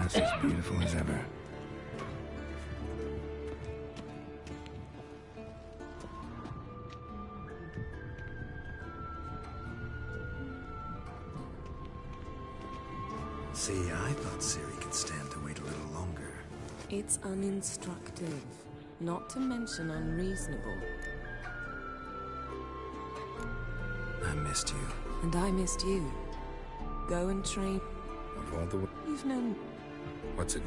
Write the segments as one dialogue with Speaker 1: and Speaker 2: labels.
Speaker 1: Just as beautiful as ever.
Speaker 2: See, I thought Siri could stand to wait a little longer.
Speaker 3: It's uninstructive, not to mention unreasonable.
Speaker 2: I missed you.
Speaker 3: And I missed you. Go and train.
Speaker 1: Of all the...
Speaker 3: You've known...
Speaker 1: What's it?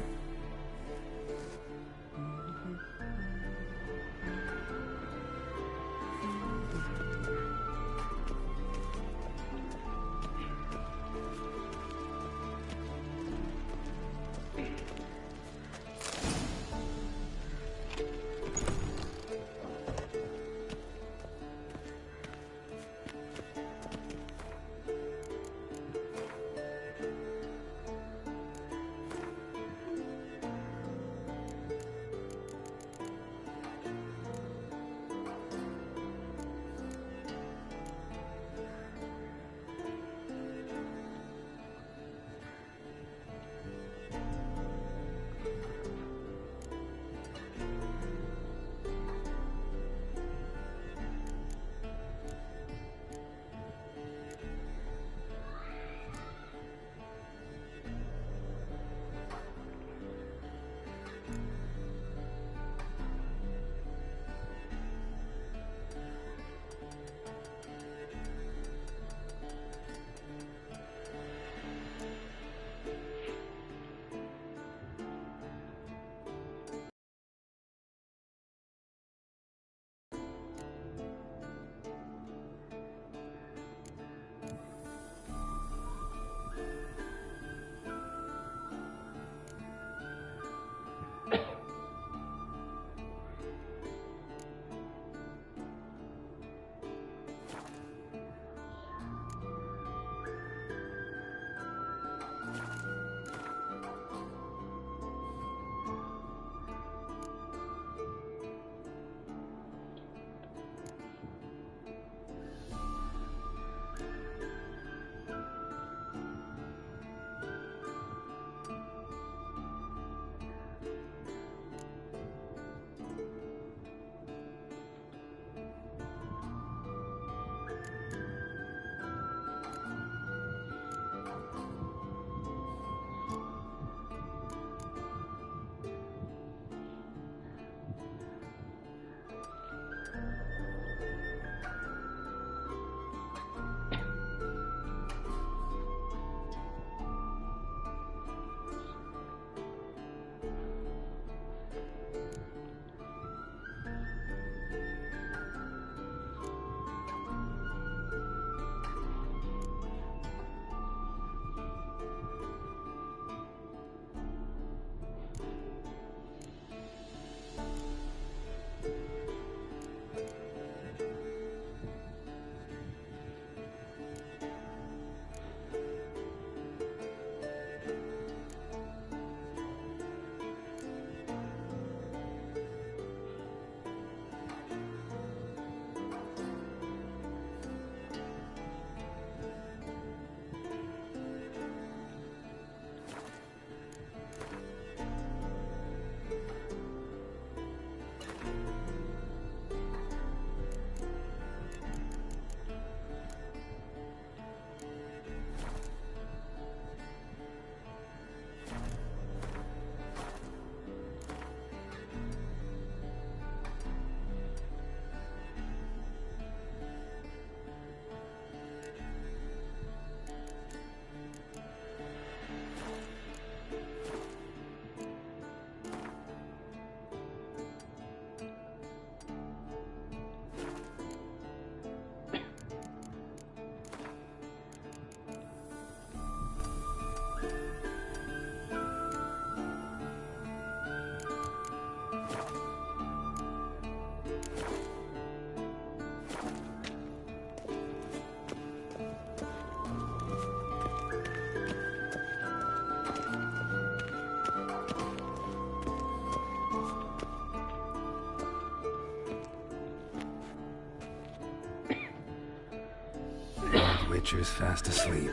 Speaker 1: Wicher's fast asleep.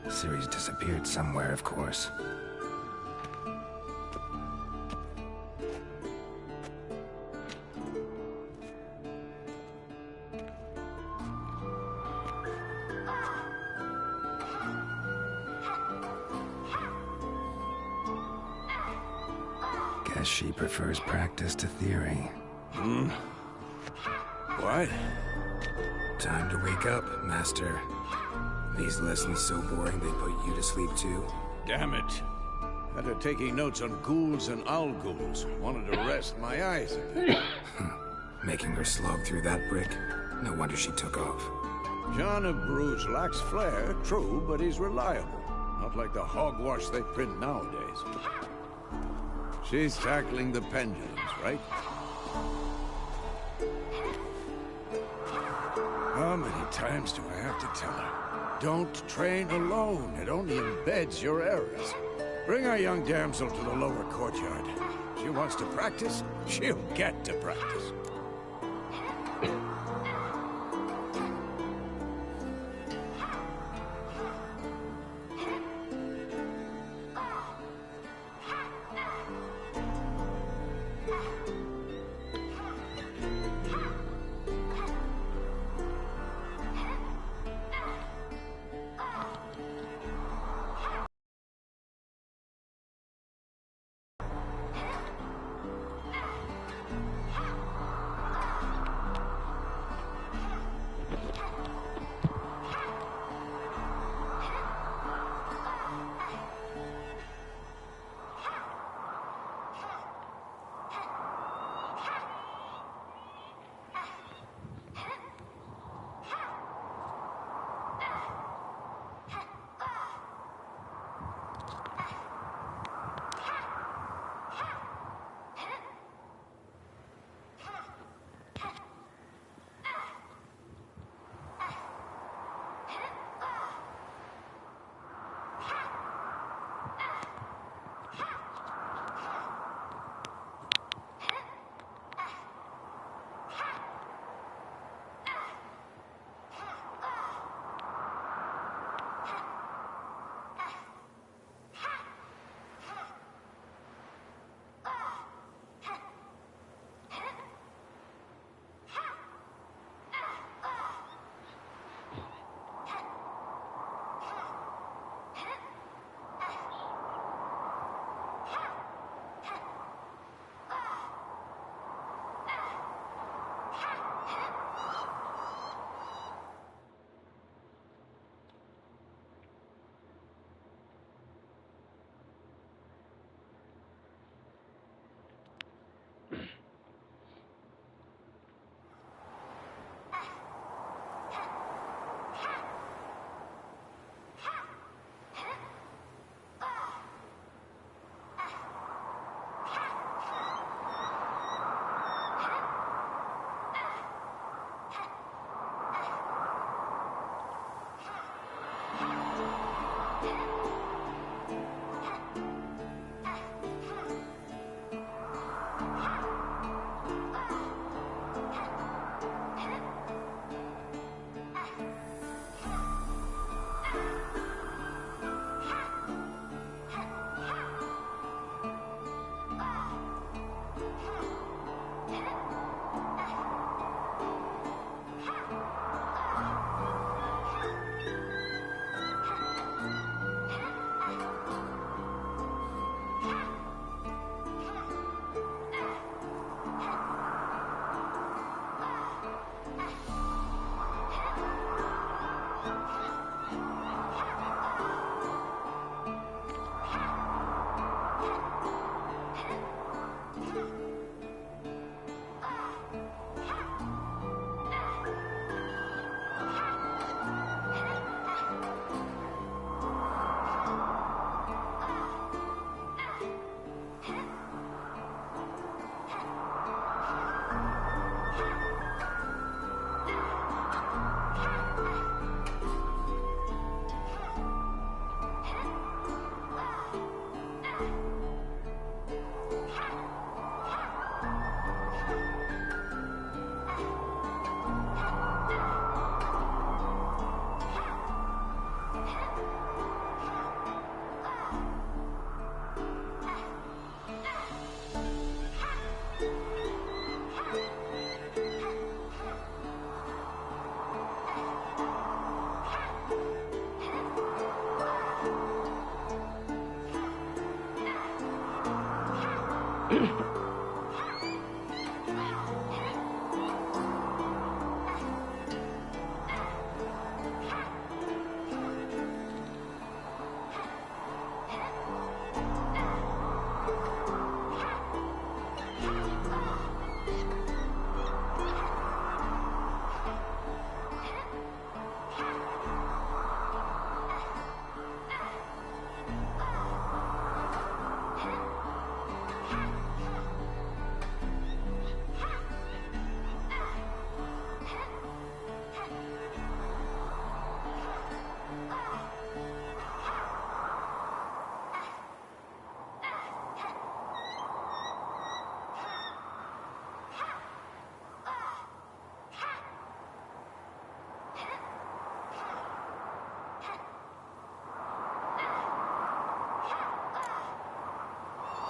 Speaker 1: Ciri's disappeared somewhere, of course.
Speaker 2: Guess she prefers practice to theory.
Speaker 1: What? Time to wake up, Master. These lessons so boring they put you to sleep too?
Speaker 4: Damn it. After taking notes on ghouls and owl ghouls, wanted to rest my eyes a bit.
Speaker 1: Making her slog through that brick? No wonder she took off.
Speaker 4: John of Bruges lacks flair, true, but he's reliable. Not like the hogwash they print nowadays. She's tackling the pendulums, right? How many times do I have to tell her? Don't train alone. It only embeds your errors. Bring our young damsel to the lower courtyard. She wants to practice, she'll get to practice.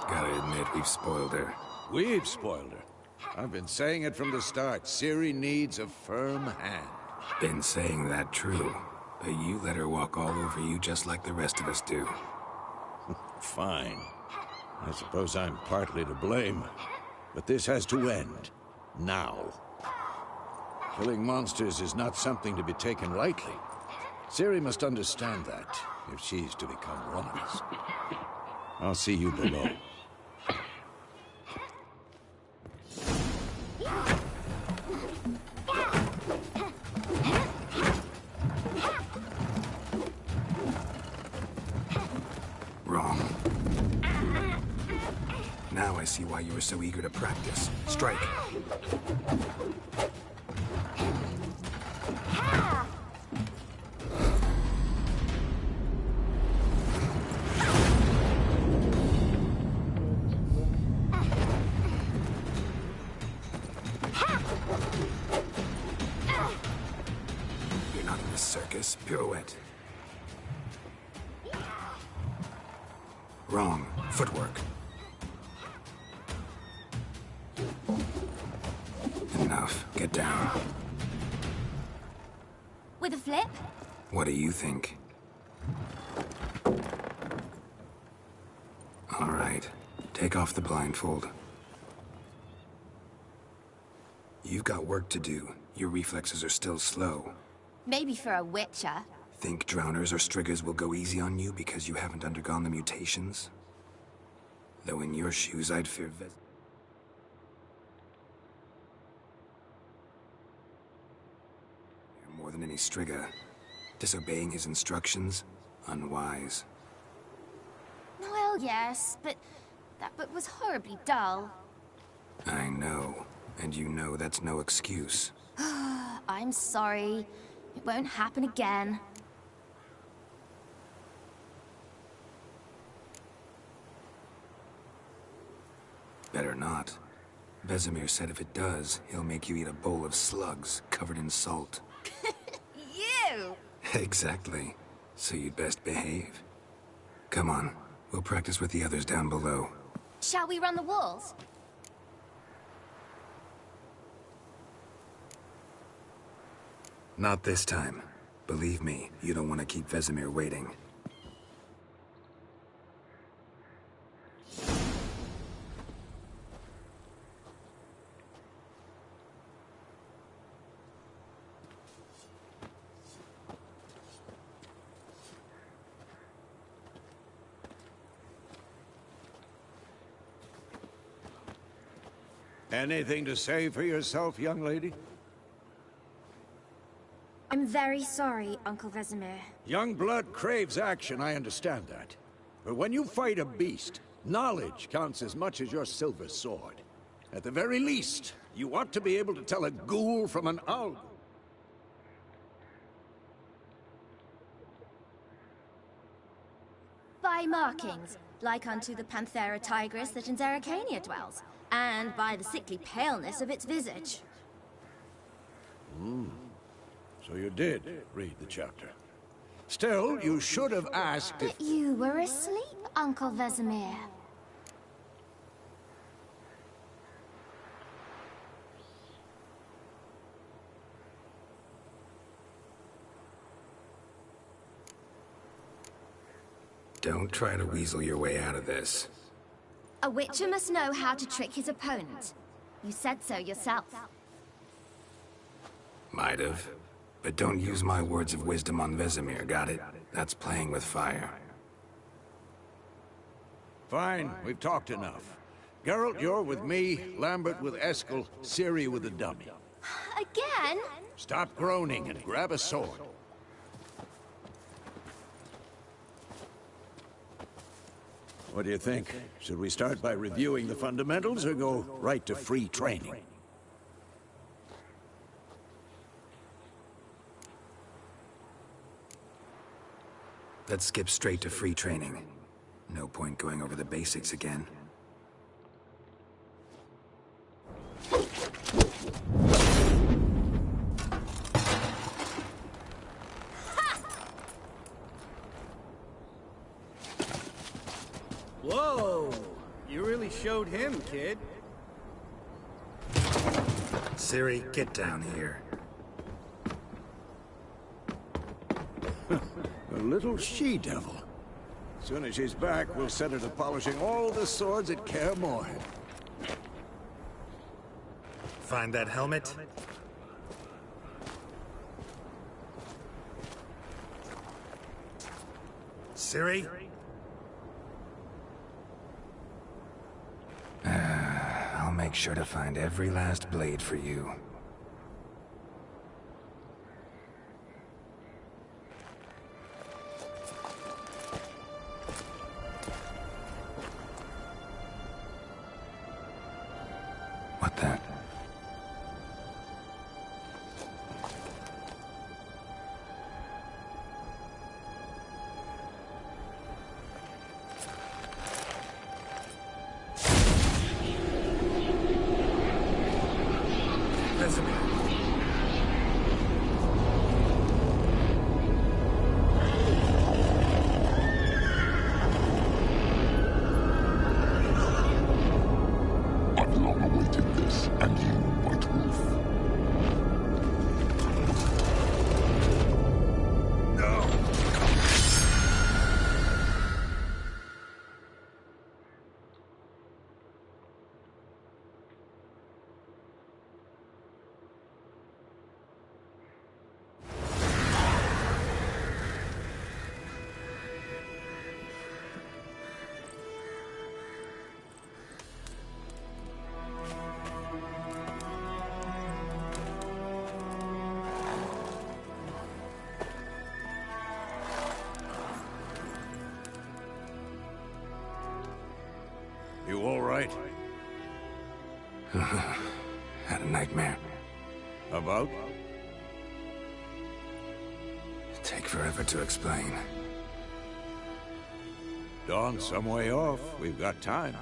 Speaker 1: Gotta admit, we've spoiled her.
Speaker 4: We've spoiled her. I've been saying it from the start. Ciri needs a firm hand.
Speaker 1: Been saying that true, but you let her walk all over you just like the rest of us do.
Speaker 4: Fine. I suppose I'm partly to blame. But this has to end. Now. Killing monsters is not something to be taken lightly. Ciri must understand that, if she's to become one of us. I'll see you below.
Speaker 1: Wrong. Now I see why you were so eager to practice. Strike. You're not in this circus. Pirouette. Wrong. Footwork. Enough. Get down.
Speaker 5: With a flip?
Speaker 1: What do you think? All right. Take off the blindfold. You've got work to do. Your reflexes are still slow.
Speaker 5: Maybe for a Wicher.
Speaker 1: Think drowners or striggers will go easy on you because you haven't undergone the mutations? Though in your shoes, I'd fear You're more than any strigger. Disobeying his instructions? Unwise.
Speaker 5: Well, yes, but that book was horribly dull.
Speaker 1: I know. And you know that's no excuse.
Speaker 5: I'm sorry. It won't happen again.
Speaker 1: Better not. Vesemir said if it does, he'll make you eat a bowl of slugs covered in salt.
Speaker 5: You!
Speaker 1: Exactly. So you'd best behave. Come on. We'll practice with the others down below.
Speaker 5: Shall we run the walls?
Speaker 1: Not this time. Believe me, you don't want to keep Vesemir waiting.
Speaker 4: Anything to say for yourself, young lady?
Speaker 5: I'm very sorry, Uncle Vesemir.
Speaker 4: Young blood craves action, I understand that. But when you fight a beast, knowledge counts as much as your silver sword. At the very least, you ought to be able to tell a ghoul from an owl.
Speaker 5: By markings, like unto the Panthera tigris that in Zerrikania dwells, and by the sickly paleness of its visage.
Speaker 4: So you did read the chapter. Still, you should have asked if...
Speaker 5: But you were asleep, Uncle Vesemir.
Speaker 1: Don't try to weasel your way out of this.
Speaker 5: A Witcher must know how to trick his opponent. You said so yourself.
Speaker 1: Might have. But don't use my words of wisdom on Vesemir, got it? That's playing with fire.
Speaker 4: Fine, we've talked enough. Geralt, you're with me, Lambert with Eskel, Ciri with the dummy.
Speaker 5: Again?
Speaker 4: Stop groaning and grab a sword. What do you think? Should we start by reviewing the fundamentals or go right to free training?
Speaker 1: Let's skip straight to free training. No point going over the basics again.
Speaker 6: Whoa! You really showed him, kid.
Speaker 1: Ciri, get down here.
Speaker 4: A little she-devil. As soon as she's back, we'll set her to polishing all the swords at Kaer Morhen.
Speaker 1: Find that helmet? Ciri? I'll make sure to find every last blade for you. What the?
Speaker 7: I've long awaited this, and you, White Wolf.
Speaker 4: You all right?
Speaker 1: Had a nightmare.
Speaker 4: About?
Speaker 1: Take forever to explain.
Speaker 4: Dawn's some way off. We've got time.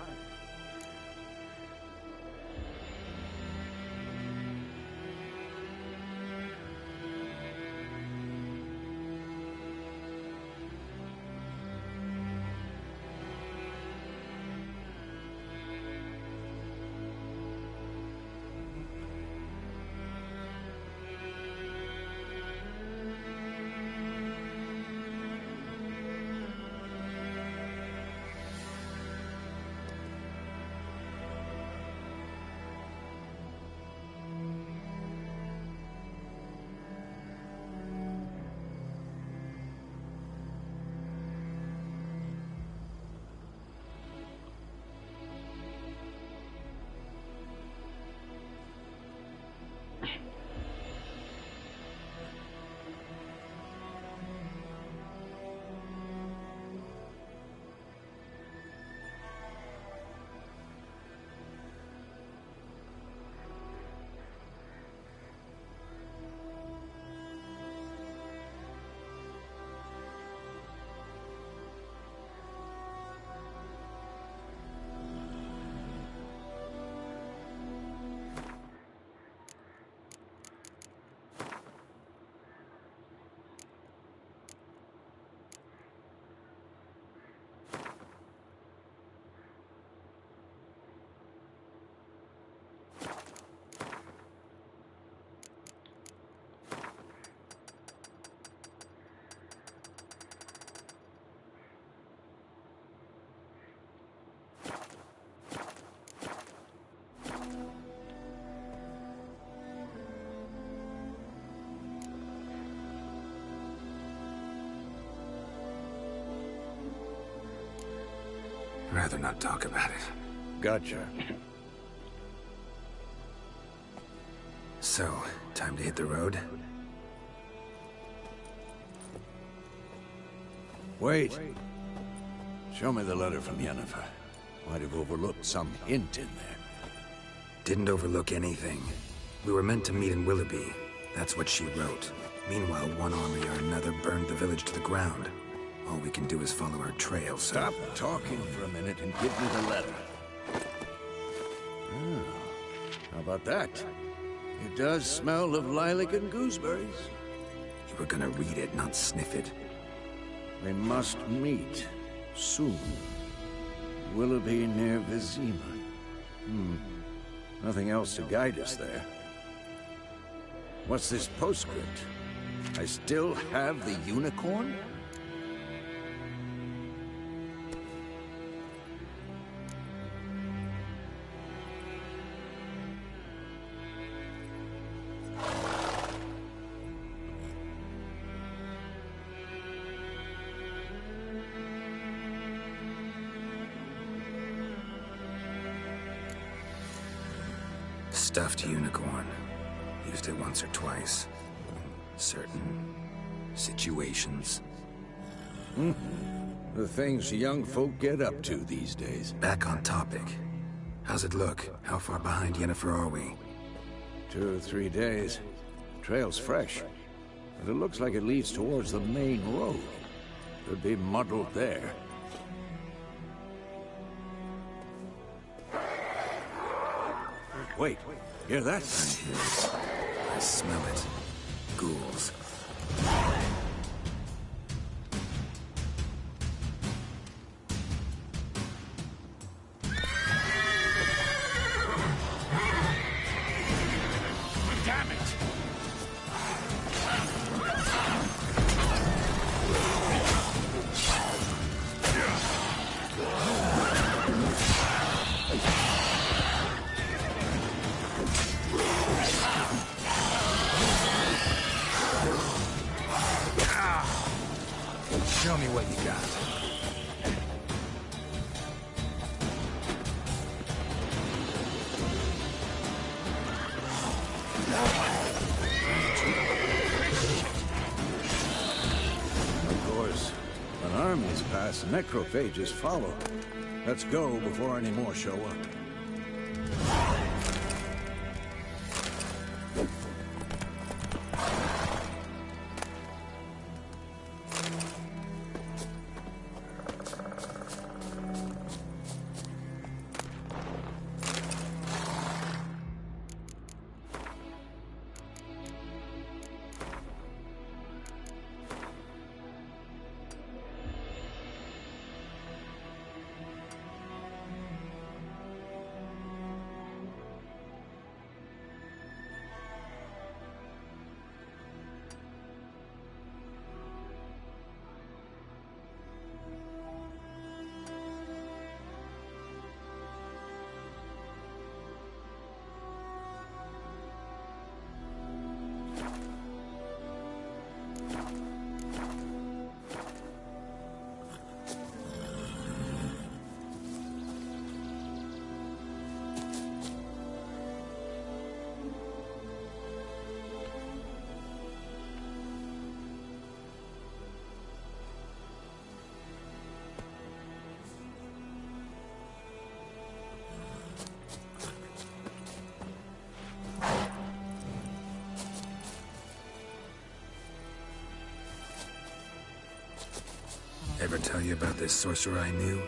Speaker 1: rather not talk about it.
Speaker 4: Gotcha.
Speaker 1: So, time to hit the road?
Speaker 4: Wait. Show me the letter from Yennefer. Might have overlooked some hint in there.
Speaker 1: Didn't overlook anything. We were meant to meet in Willoughby. That's what she wrote. Meanwhile, one army or another burned the village to the ground. All we can do is follow our trail, so...
Speaker 4: Stop talking for a minute and give me the letter. Oh, how about that? It does smell of lilac and gooseberries.
Speaker 1: You were gonna read it, not sniff it.
Speaker 4: We must meet soon. Willoughby near Vizima. Nothing else to guide us there. What's this postscript? I still have the unicorn?
Speaker 1: Stuffed unicorn. Used it once or twice. In certain situations.
Speaker 4: The things young folk get up to these days.
Speaker 1: Back on topic. How's it look? How far behind Yennefer are we?
Speaker 4: 2 or 3 days. Trail's fresh, but it looks like it leads towards the main road. Could be muddled there. Wait, hear that?
Speaker 1: I smell it. Ghouls.
Speaker 4: Damn it!
Speaker 1: Show me what you got.
Speaker 4: Of course. When armies pass, necrophages follow. Let's go before any more show up.
Speaker 1: Ever tell you about this sorcerer I knew?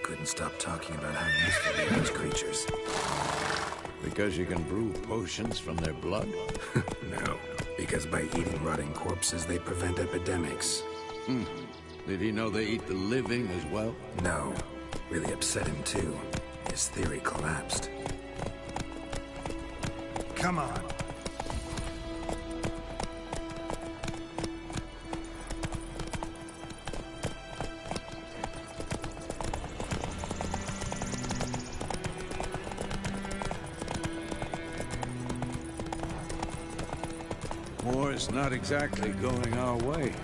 Speaker 1: Couldn't stop talking about how useful they are as creatures.
Speaker 4: Because you can brew potions from their blood?
Speaker 1: No, because by eating rotting corpses, they prevent epidemics.
Speaker 4: Did he know they eat the living as well?
Speaker 1: No. Really upset him, too. His theory collapsed.
Speaker 2: Come on.
Speaker 4: War's not exactly going our way.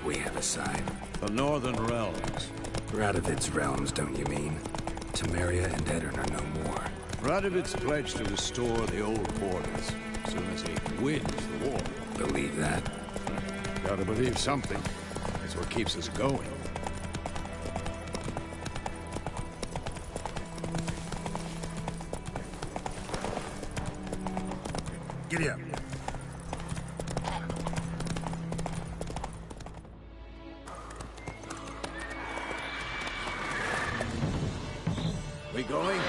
Speaker 1: We have a side.
Speaker 4: The Northern Realms.
Speaker 1: Radovid's realms, don't you mean? Temeria and Eddard are no more.
Speaker 4: Radovid's pledged to restore the old borders as soon as he wins the war.
Speaker 1: Believe that?
Speaker 4: Gotta believe something. It's what keeps us going.
Speaker 1: Giddy up.
Speaker 4: We going?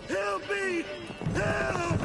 Speaker 4: Help me! Help!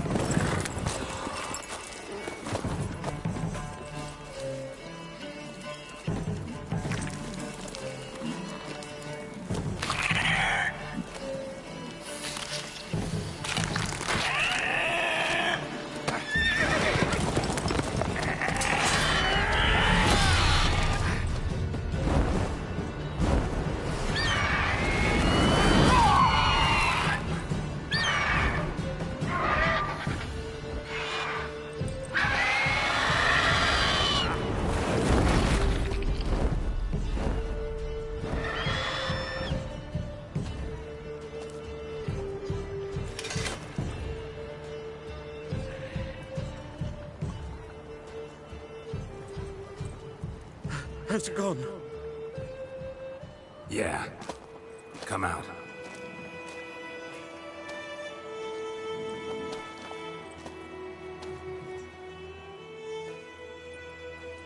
Speaker 6: Has it gone?
Speaker 1: Yeah. Come out.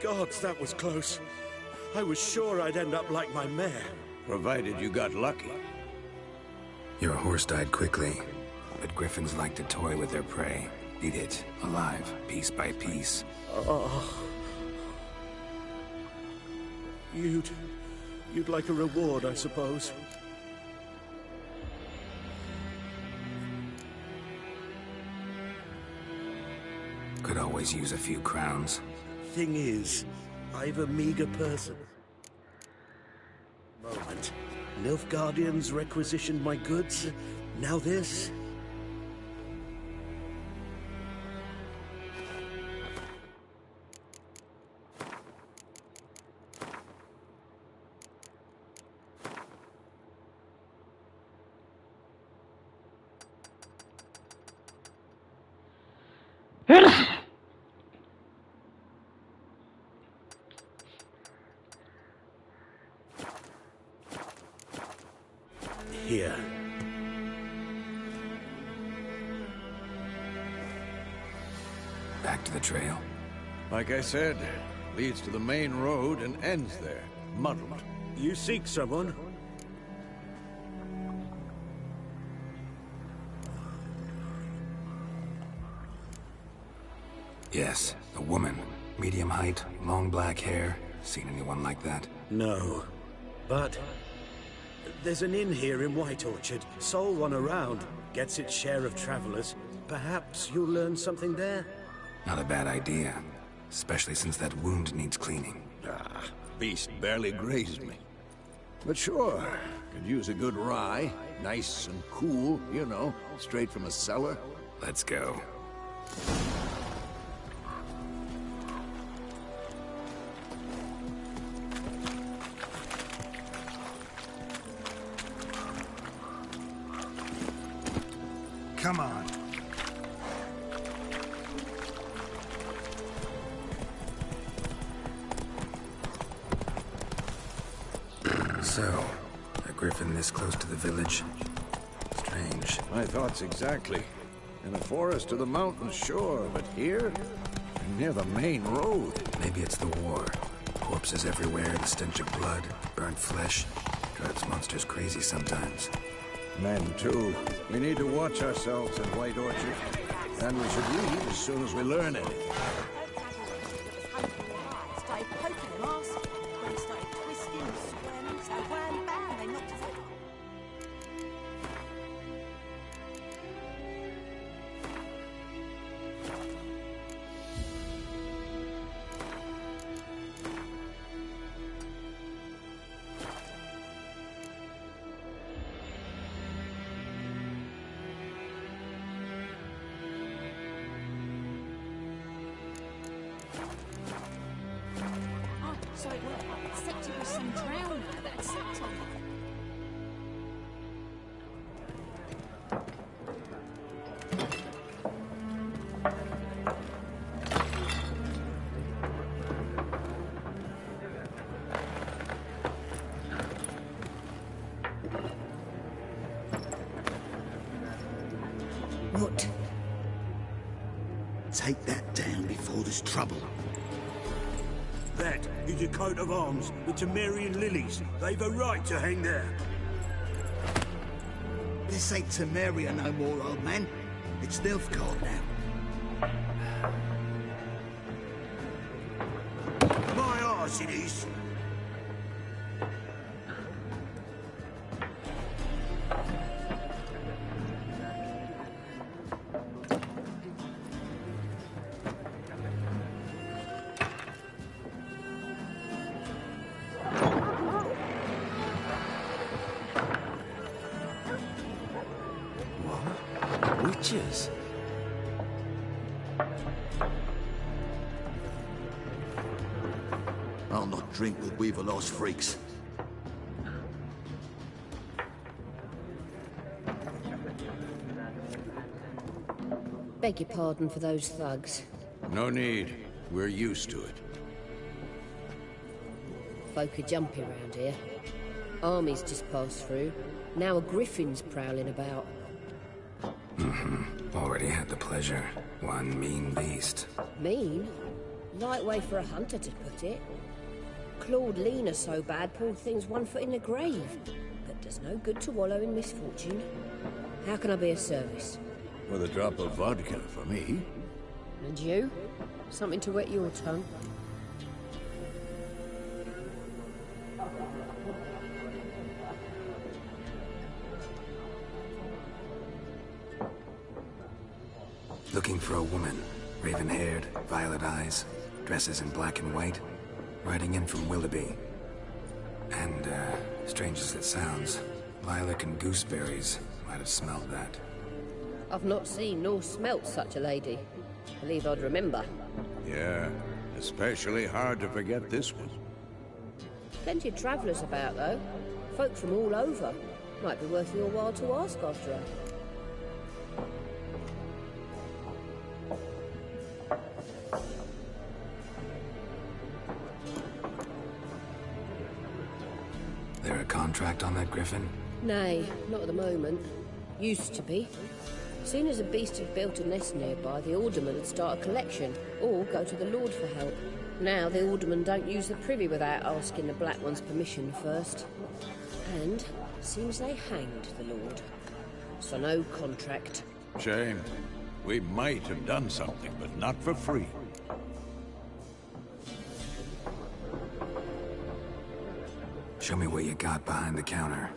Speaker 6: Gods, that was close. I was sure I'd end up like my mare.
Speaker 4: Provided you got lucky.
Speaker 1: Your horse died quickly, but griffins like to toy with their prey. Eat it, alive, piece by piece.
Speaker 6: You'd like a reward, I suppose.
Speaker 1: Could always use a few crowns.
Speaker 6: Thing is, I've a meager person. Moment. Nilfgaardians requisitioned my goods. Now this? Here.
Speaker 1: Back to the trail.
Speaker 4: Like I said, leads to the main road and ends there, muddled.
Speaker 6: You seek someone?
Speaker 1: Yes, a woman. Medium height, long black hair. Seen anyone like that?
Speaker 6: No. But there's an inn here in White Orchard. Sole one around. Gets its share of travelers. Perhaps you'll learn something there?
Speaker 1: Not a bad idea. Especially since that wound needs cleaning.
Speaker 4: Ah, beast barely grazed me. But sure, could use a good rye. Nice and cool, you know, straight from a cellar.
Speaker 1: Let's go.
Speaker 2: Come on.
Speaker 1: So, a griffin this close to the village? Strange.
Speaker 4: My thoughts exactly. In a forest to the mountains, sure, but here? Near the main road.
Speaker 1: Maybe it's the war. Corpses everywhere, the stench of blood, burnt flesh. Drives monsters crazy sometimes.
Speaker 4: Men, too. We need to watch ourselves in White Orchard. And we should leave as soon as we learn anything.
Speaker 8: Started poking him arse. When he started twisting and squirming, so wham bam, they knocked his head off. So it went up, except it was some drowner that had slept on it.
Speaker 9: What? Take that down before there's trouble.
Speaker 6: That is a coat of arms, the Temerian lilies. They've a right to hang there.
Speaker 9: This ain't Temeria no more, old man. It's Nilfgaard now.
Speaker 6: My arse it is.
Speaker 1: Wichers?
Speaker 9: I'll not drink with Weaverlost freaks.
Speaker 10: Beg your pardon for those thugs.
Speaker 4: No need. We're used to it.
Speaker 10: Folk are jumpy round here. Armies just passed through. Now a griffin's prowling about.
Speaker 1: Already had the pleasure. One mean beast.
Speaker 10: Mean? Light way for a hunter to put it. Clawed Lena so bad, poor thing's 1 foot in the grave. But does no good to wallow in misfortune. How can I be of service?
Speaker 4: With a drop of vodka for me.
Speaker 10: And you? Something to wet your tongue?
Speaker 1: Looking for a woman. Raven-haired, violet eyes, dresses in black and white. Riding in from Willoughby. And, strange as it sounds, lilac and gooseberries might have smelled that.
Speaker 10: I've not seen nor smelt such a lady. Believe I'd remember.
Speaker 4: Yeah, especially hard to forget this one.
Speaker 10: Plenty of travellers about, though. Folk from all over. Might be worth your while to ask after her.
Speaker 1: There a contract on that griffin?
Speaker 10: Nay, not at the moment. Used to be. Soon as a beast had built a nest nearby, the alderman would start a collection, or go to the Lord for help. Now the aldermen don't use the privy without asking the Black One's permission first. And seems they hanged the Lord. So no contract.
Speaker 4: Shame. We might have done something, but not for free.
Speaker 1: Show me what you got behind the counter.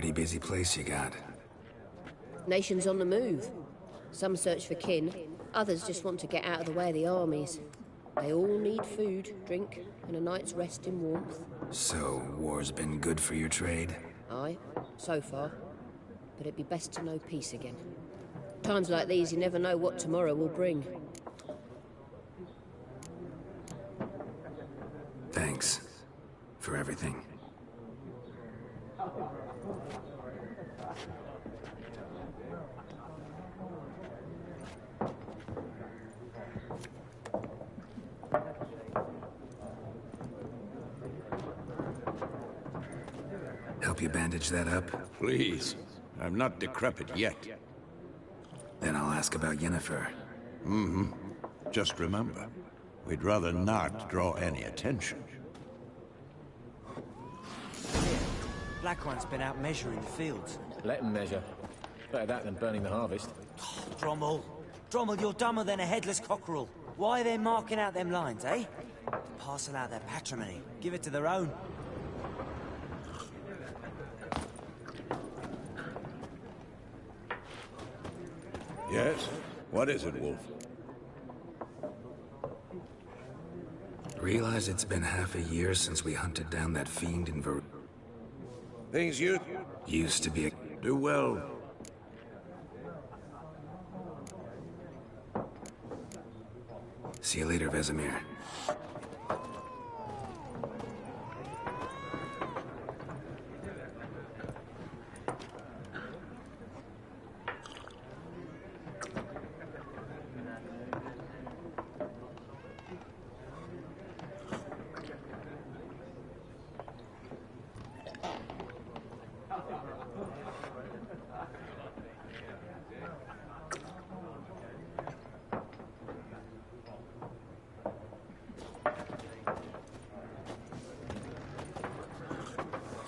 Speaker 1: Pretty busy place you got.
Speaker 10: Nations on the move. Some search for kin, others just want to get out of the way of the armies. They all need food, drink, and a night's rest in warmth.
Speaker 1: So, war's been good for your trade?
Speaker 10: Aye, so far. But it'd be best to know peace again. Times like these, you never know what tomorrow will bring.
Speaker 1: Thanks for everything. Help you bandage that up?
Speaker 4: Please. I'm not decrepit yet.
Speaker 1: Then I'll ask about Yennefer.
Speaker 4: Mm-hmm. Just remember, we'd rather not draw any attention.
Speaker 11: Black One's been out measuring the fields.
Speaker 12: Let him measure. Better that than burning the harvest.
Speaker 11: Oh, Drommel. Drommel, you're dumber than a headless cockerel. Why are they marking out them lines, eh? Parcel out their patrimony. Give it to their own.
Speaker 4: Yes? What is it, Wolf?
Speaker 1: Realize it's been half a year since we hunted down that fiend in
Speaker 4: Things
Speaker 1: used to be a...
Speaker 4: Do well.
Speaker 1: See you later, Vesemir.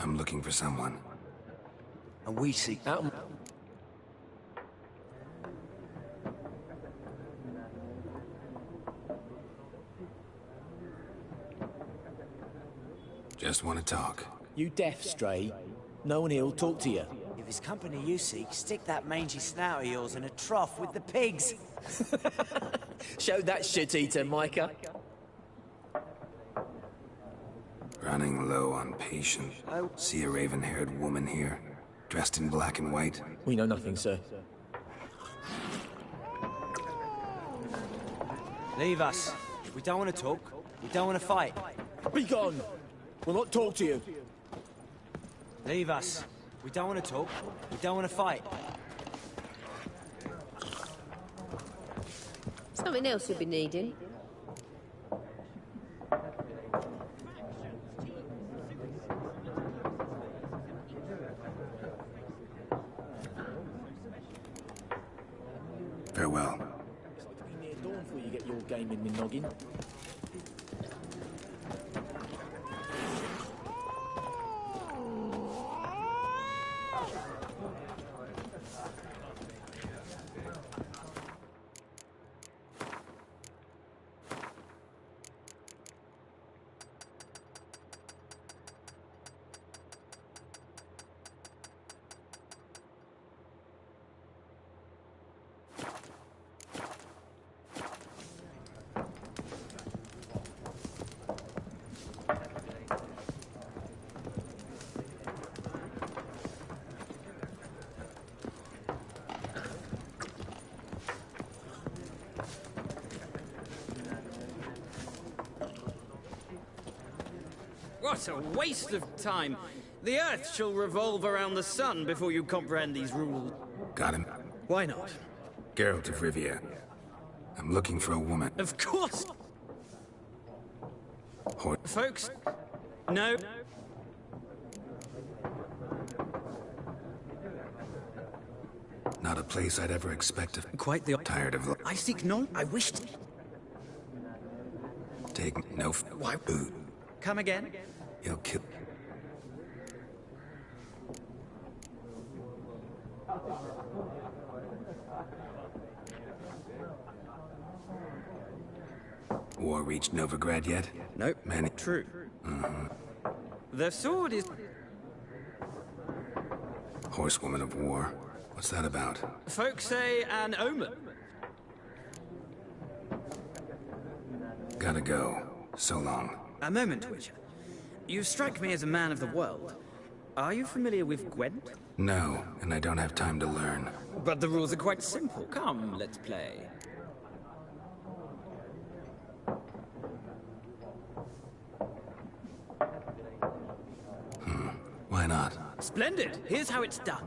Speaker 1: I'm looking for someone.
Speaker 11: And we seek out.
Speaker 1: Just want to talk.
Speaker 12: You deaf, Stray? No one here'll talk to you.
Speaker 11: If it's company you seek, stick that mangy snout of yours in a trough with the pigs.
Speaker 12: Show that shit-eater, Micah.
Speaker 1: Running low on patience. See a raven-haired woman here, dressed in black and white?
Speaker 12: We know nothing, sir.
Speaker 11: Leave us. We don't want to talk. We don't want to fight.
Speaker 12: Be gone! We'll not talk to you.
Speaker 11: Leave us. We don't want to talk. We don't want to fight.
Speaker 10: Something else you'll be needing.
Speaker 1: Farewell.
Speaker 12: It's like to be near dawn before you get your game in my noggin.
Speaker 13: What a waste of time! The Earth shall revolve around the sun before you comprehend these rules.
Speaker 1: Got him.
Speaker 13: Why not?
Speaker 1: Geralt of Rivia. I'm looking for a woman.
Speaker 13: Of course!
Speaker 1: Hort.
Speaker 13: Folks, no.
Speaker 1: Not a place I'd ever expect to...
Speaker 13: Quite the...
Speaker 1: Tired of...
Speaker 13: I seek no... I wish to...
Speaker 1: Take no...
Speaker 13: Why?
Speaker 1: Food.
Speaker 13: Come again?
Speaker 1: He'll kill... War reached Novigrad yet?
Speaker 13: Nope.
Speaker 1: Many...
Speaker 13: True.
Speaker 1: Mm-hmm.
Speaker 13: The sword is...
Speaker 1: Horsewoman of War. What's that about?
Speaker 13: Folks say an omen.
Speaker 1: Gotta go. So long.
Speaker 13: A moment, Wicher. You strike me as a man of the world. Are you familiar with Gwent?
Speaker 1: No, and I don't have time to learn.
Speaker 13: But the rules are quite simple. Come, let's play.
Speaker 1: Why not?
Speaker 13: Splendid! Here's how it's done.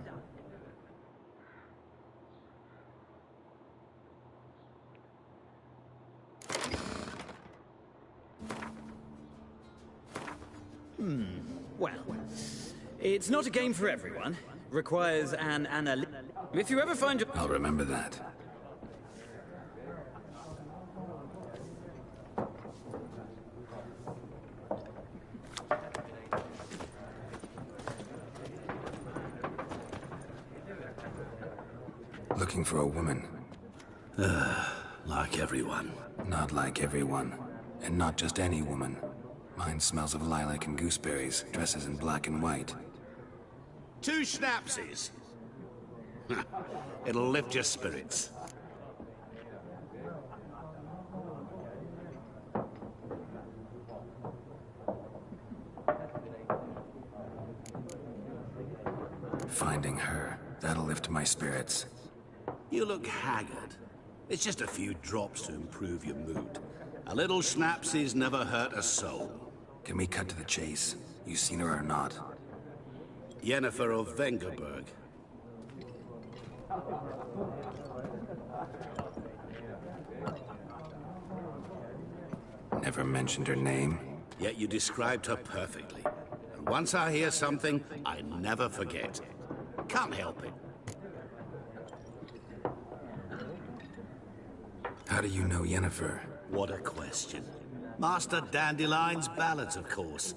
Speaker 13: Well, it's not a game for everyone. Requires an If you ever find your...
Speaker 1: I'll remember that. Looking for a woman.
Speaker 6: Like everyone.
Speaker 1: Not like everyone. And not just any woman. Mine smells of lilac and gooseberries, dresses in black and white.
Speaker 9: 2 schnapsies. It'll lift your spirits.
Speaker 1: Finding her, that'll lift my spirits.
Speaker 9: You look haggard. It's just a few drops to improve your mood. A little schnapsies never hurt a soul.
Speaker 1: Can we cut to the chase? You seen her or not?
Speaker 9: Yennefer of Vengerberg.
Speaker 1: Never mentioned her name.
Speaker 9: Yet you described her perfectly. And once I hear something, I never forget. Can't help it.
Speaker 1: How do you know Yennefer?
Speaker 9: What a question. Master Dandelion's ballads, of course.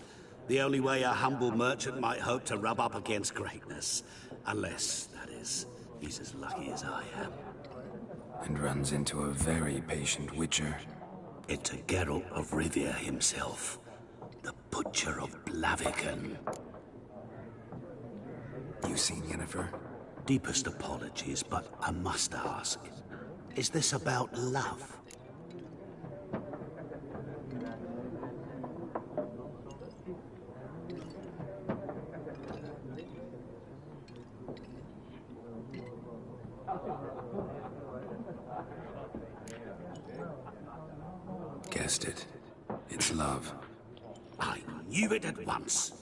Speaker 9: The only way a humble merchant might hope to rub up against greatness. Unless, that is, he's as lucky as I am.
Speaker 1: And runs into a very patient Wicher.
Speaker 9: It's a Geralt of Rivia himself. The Butcher of Blaviken.
Speaker 1: You seen Yennefer?
Speaker 9: Deepest apologies, but I must ask. Is this about love?
Speaker 1: Guessed it. It's love.
Speaker 9: I knew it at once.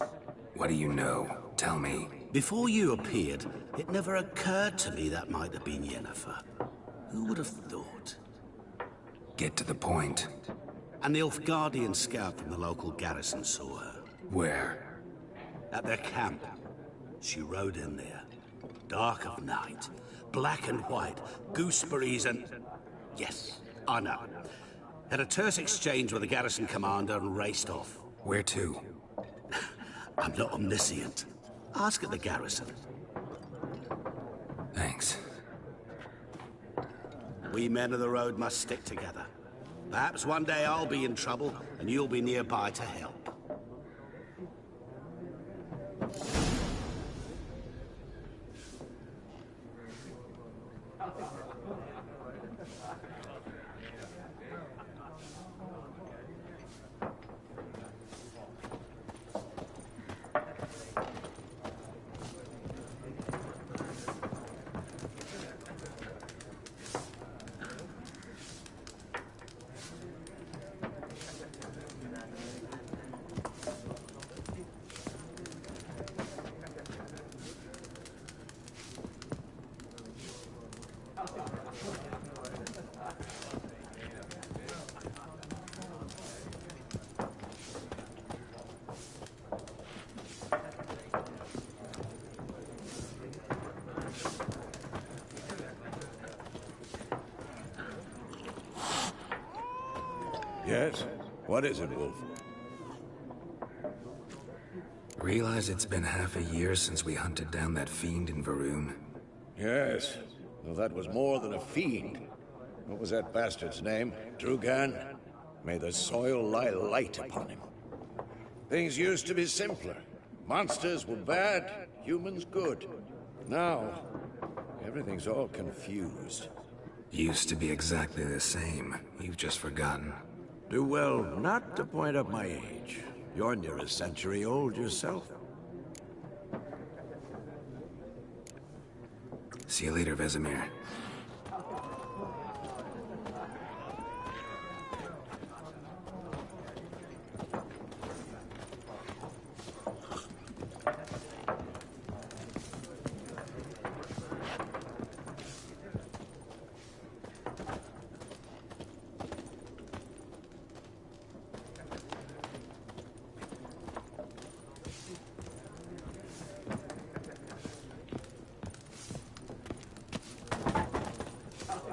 Speaker 1: What do you know? Tell me.
Speaker 9: Before you appeared, it never occurred to me that might have been Yennefer. Who would have thought?
Speaker 1: Get to the point.
Speaker 9: An Nilfgaardian scout from the local garrison saw her.
Speaker 1: Where?
Speaker 9: At their camp. She rode in there. Dark of night. Black and white. Gooseberries and... Yes, I know. Had a terse exchange with the garrison commander and raced off.
Speaker 1: Where to?
Speaker 9: I'm not omniscient. Ask at the garrison.
Speaker 1: Thanks.
Speaker 9: We men of the road must stick together. Perhaps one day I'll be in trouble, and you'll be nearby to help.
Speaker 4: Yes? What is it, Wolf?
Speaker 1: Realize it's been half a year since we hunted down that fiend in Varun?
Speaker 4: Yes. Well, that was more than a fiend. What was that bastard's name? Drugan? May the soil lie light upon him. Things used to be simpler. Monsters were bad, humans good. Now, everything's all confused.
Speaker 1: Used to be exactly the same. You've just forgotten.
Speaker 4: Do well not to point up my age. You're near a century old yourself.
Speaker 1: See you later, Vesemir.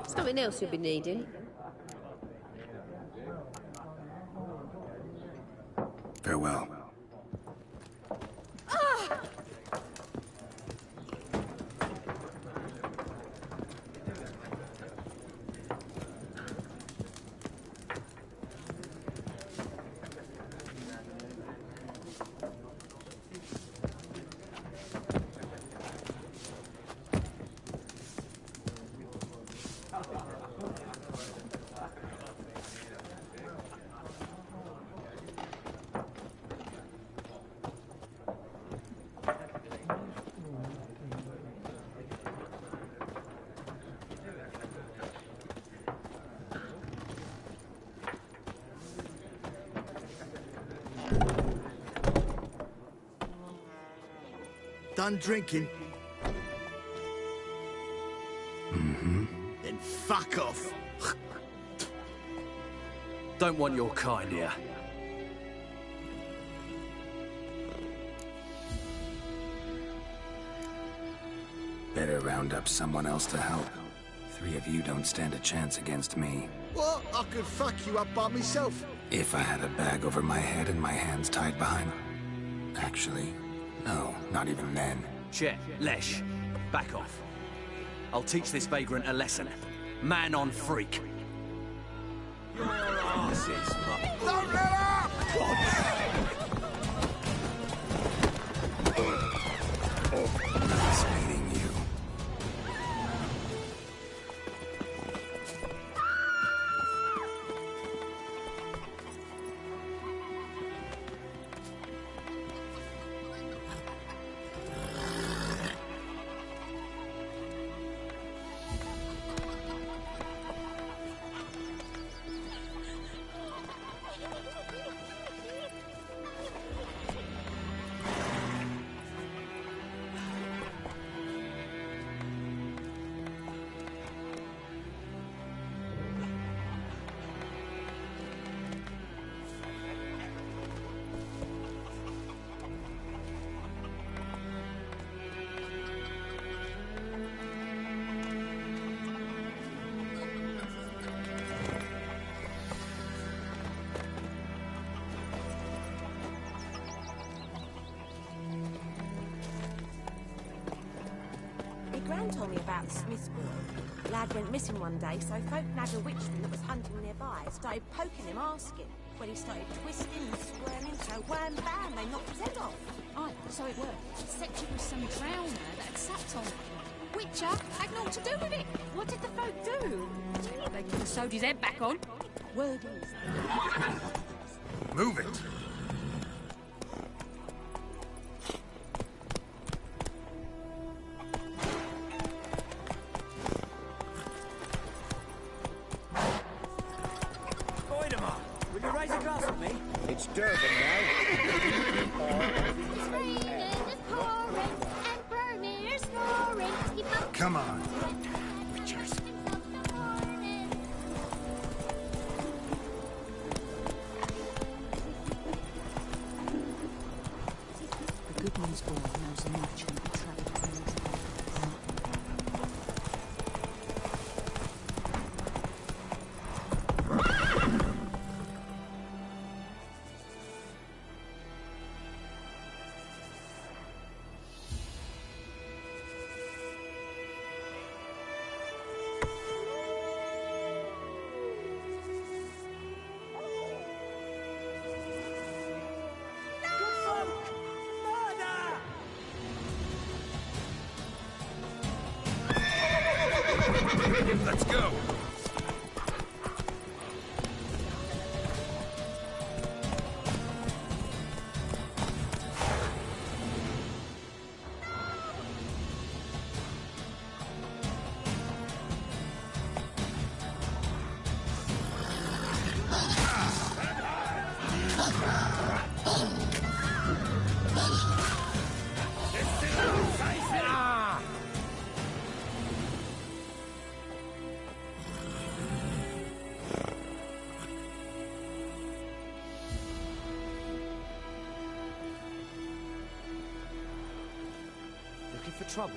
Speaker 10: Something else you'll be needing.
Speaker 1: Farewell.
Speaker 14: Done drinking?
Speaker 1: Mm-hmm.
Speaker 14: Then fuck off.
Speaker 15: Don't want your kind here.
Speaker 1: Better round up someone else to help. 3 of you don't stand a chance against me.
Speaker 14: What? I could fuck you up by myself.
Speaker 1: If I had a bag over my head and my hands tied behind... Actually, no, not even then.
Speaker 15: Chet, Lesh, back off. I'll teach this vagrant a lesson. Man on freak.
Speaker 14: Your asses. Don't let up!
Speaker 1: Nice meeting you.
Speaker 8: Gran told me about the Smith's boy. Lad went missing one day, so folk nabbed a witchman that was hunting nearby. Started poking him, asking. When he started twisting and squirming, so wham bam, they knocked his head off.
Speaker 16: Aye, so it worked. Except it was some drowner that had sat on him. Wicher had naught to do with it. What did the folk do? They could have sewed his head back on.
Speaker 8: Word is...
Speaker 1: Move it!
Speaker 4: It's Durban now.
Speaker 5: It's raining, it's pouring, and Vermeer's snoring.
Speaker 1: Come on.
Speaker 5: Witchers.
Speaker 3: The good news boy knows a merchant betrayed by his
Speaker 11: Looking for trouble?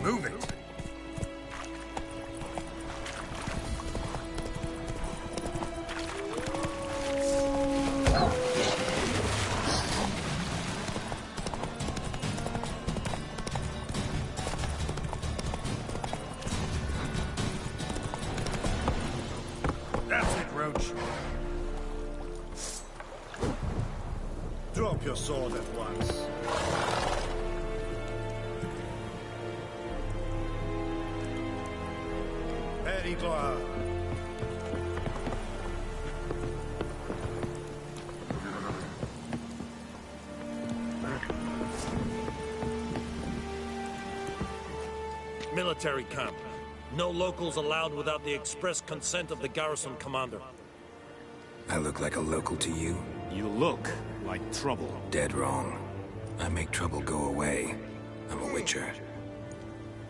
Speaker 1: Move it! That's it, Roach.
Speaker 14: Drop your sword at once. Very gloire.
Speaker 17: Military camp. No locals allowed without the express consent of the garrison commander.
Speaker 1: I look like a local to you?
Speaker 18: You look like trouble.
Speaker 1: Dead wrong. I make trouble go away. I'm a Wicher.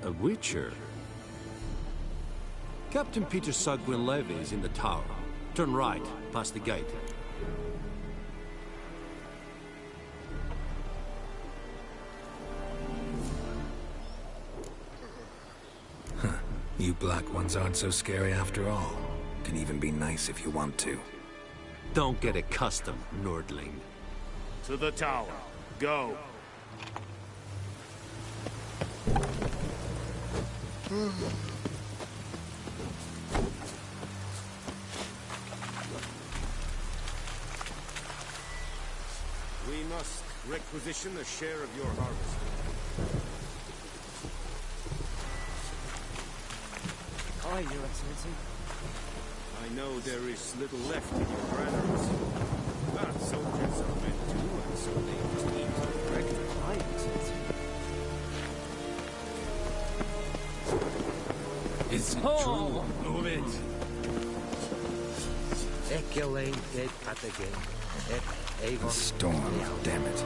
Speaker 15: A Wicher? Captain Peter Sagwin Levy is in the tower. Turn right, past the gate.
Speaker 1: You black ones aren't so scary after all. Can even be nice if you want to.
Speaker 15: Don't get accustomed, Nordling.
Speaker 18: To the tower. Go. We must requisition a share of your harvest.
Speaker 11: Aye, Your Excellency.
Speaker 18: I know there is little left in your granaries. But soldiers are meant to, and so they must eat correctly.
Speaker 11: Aye, Your Excellency.
Speaker 1: Is it
Speaker 11: Oh!
Speaker 1: true? Move it! A storm, damn it.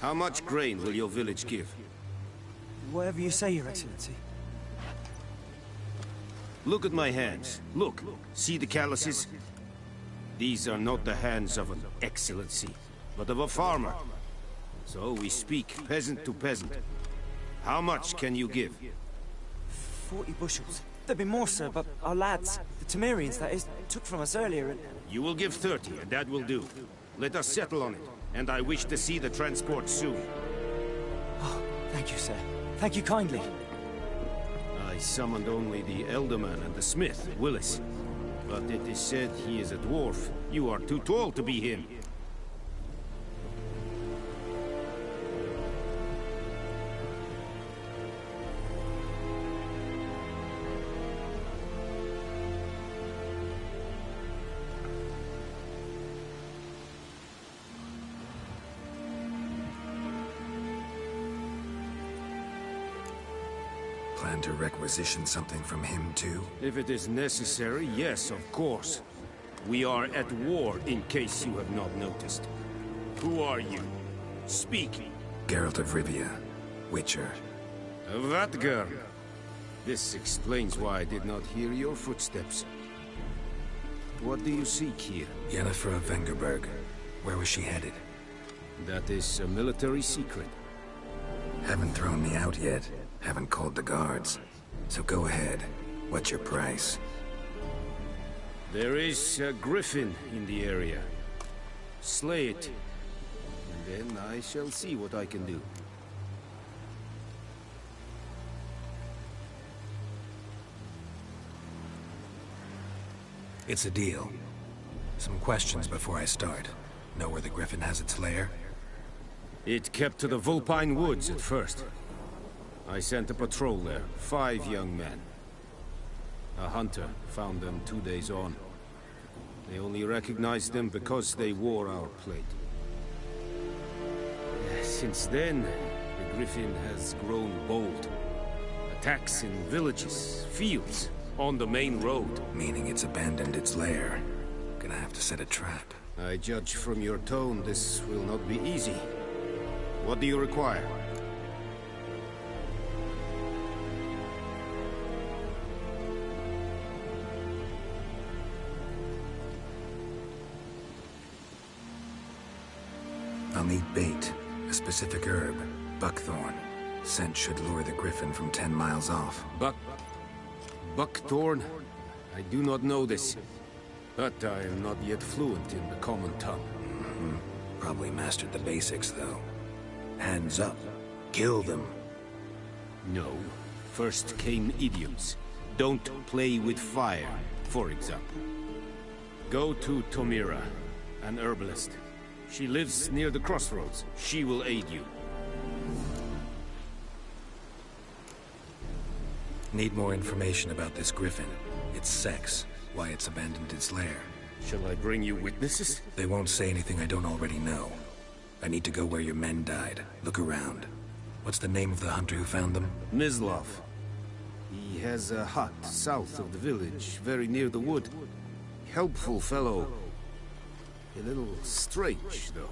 Speaker 18: How much grain will your village give?
Speaker 11: Whatever you say, Your Excellency.
Speaker 18: Look at my hands. Look. See the calluses? These are not the hands of an excellency, but of a farmer. So we speak peasant to peasant. How much can you give?
Speaker 11: 40 bushels. There'd be more, sir, but our lads, the Temerians, that is, took from us earlier and...
Speaker 18: You will give 30, and that will do. Let us settle on it, and I wish to see the transport soon.
Speaker 11: Oh, thank you, sir. Thank you kindly.
Speaker 18: I summoned only the Elderman and the smith, Willis. But it is said he is a dwarf. You are too tall to be him.
Speaker 1: Plan to requisition something from him, too?
Speaker 18: If it is necessary, yes, of course. We are at war, in case you have not noticed. Who are you? Speak.
Speaker 1: Geralt of Rivia, Wicher.
Speaker 18: That girl. This explains why I did not hear your footsteps. What do you seek here?
Speaker 1: Yennefer of Vengerberg. Where was she headed?
Speaker 18: That is a military secret.
Speaker 1: Haven't thrown me out yet. Haven't called the guards. So go ahead. What's your price?
Speaker 18: There is a griffin in the area. Slay it. And then I shall see what I can do.
Speaker 1: It's a deal. Some questions before I start. Know where the griffin has its lair?
Speaker 18: It kept to the Vulpine Woods at first. I sent a patrol there, 5 young men. A hunter found them 2 days on. They only recognized them because they wore our plate. Since then, the griffin has grown bold. Attacks in villages, fields, on the main road.
Speaker 1: Meaning it's abandoned its lair. Gonna have to set a trap.
Speaker 18: I judge from your tone this will not be easy. What do you require?
Speaker 1: I'll need bait, a specific herb, buckthorn. Scent should lure the griffin from 10 miles off.
Speaker 18: Buckthorn? I do not know this. But I am not yet fluent in the common tongue.
Speaker 1: Probably mastered the basics, though. Hands up. Kill them.
Speaker 18: No. First came idioms. Don't play with fire, for example. Go to Tomira, an herbalist. She lives near the crossroads. She will aid you.
Speaker 1: Need more information about this griffin. Its sex, why it's abandoned its lair.
Speaker 18: Shall I bring you witnesses?
Speaker 1: They won't say anything I don't already know. I need to go where your men died. Look around. What's the name of the hunter who found them?
Speaker 18: Mislav. He has a hut south of the village, very near the wood. Helpful fellow. A little strange, though.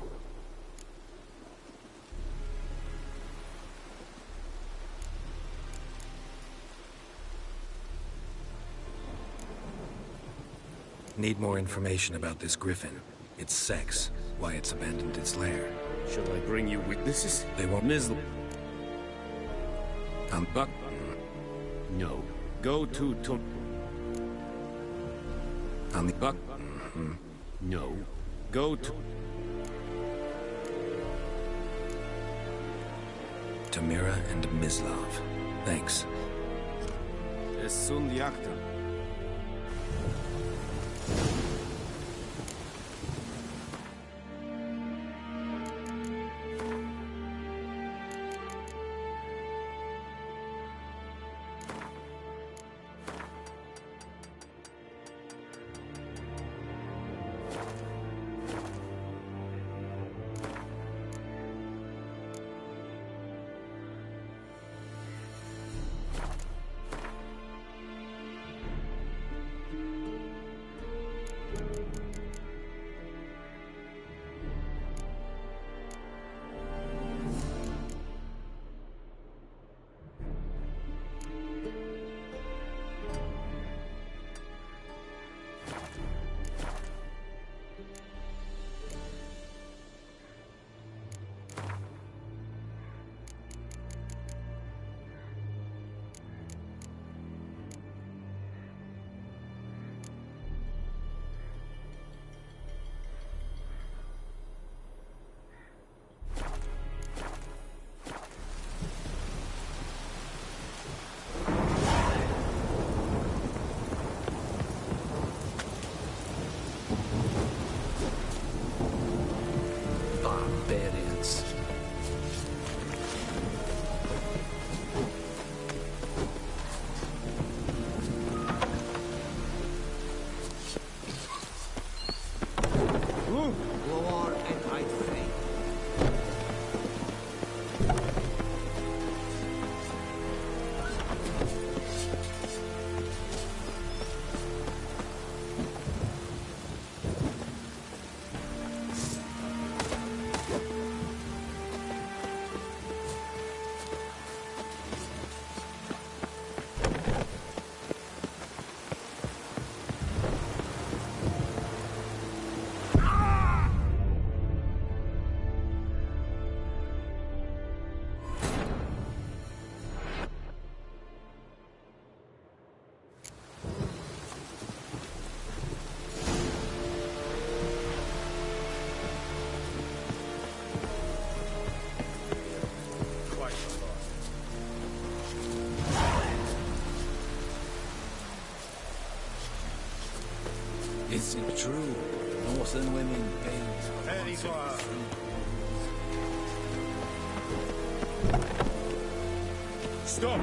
Speaker 1: Need more information about this griffin. Its sex, why it's abandoned its lair.
Speaker 18: Shall I bring you witnesses?
Speaker 1: They won't.
Speaker 18: Mislav. Buck. No. Go to Tom.
Speaker 1: On the
Speaker 18: Buck. No. Go to
Speaker 1: Tamira and Mislav. Thanks.
Speaker 18: Es sunt jachtem.
Speaker 15: Is it true? Northern women pay.
Speaker 14: Stop!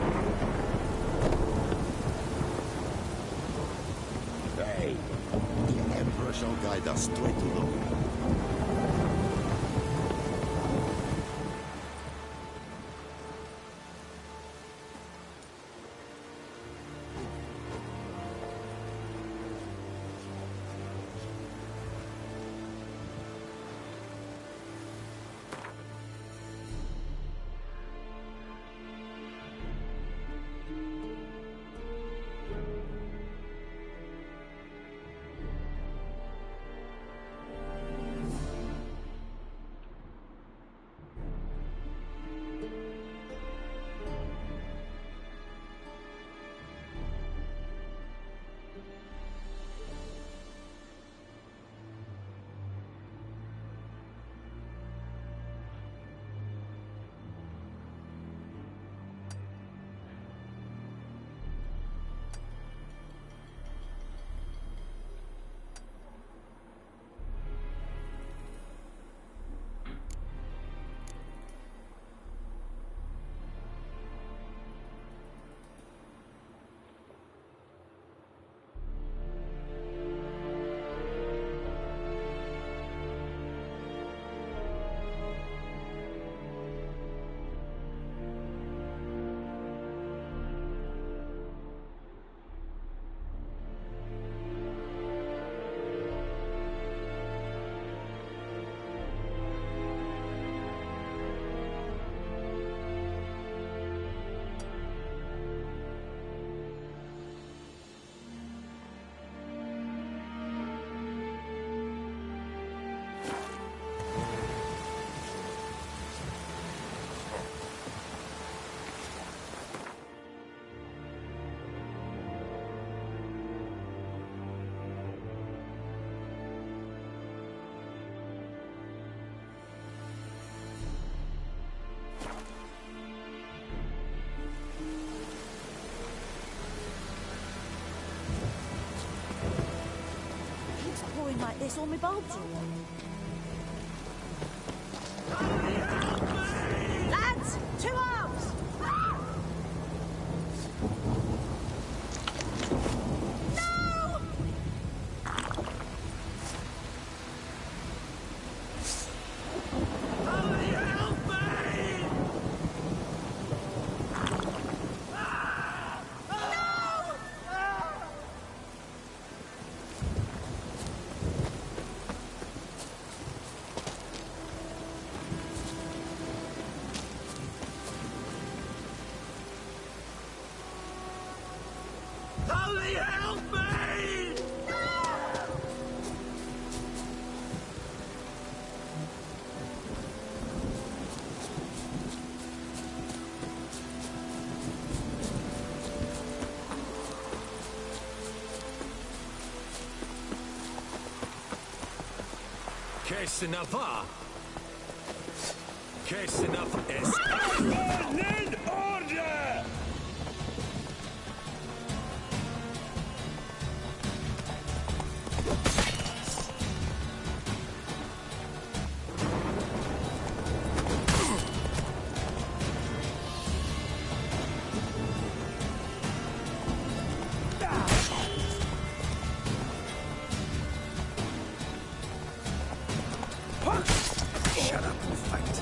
Speaker 19: Hey, the Emperor shall guide us straight to the moon.
Speaker 8: Like this, all my bulbs are on. Lads, 2 arms! No!
Speaker 9: Holy help me!
Speaker 15: Case enough, Case enough is...
Speaker 14: Need order!
Speaker 1: Shut up and fight.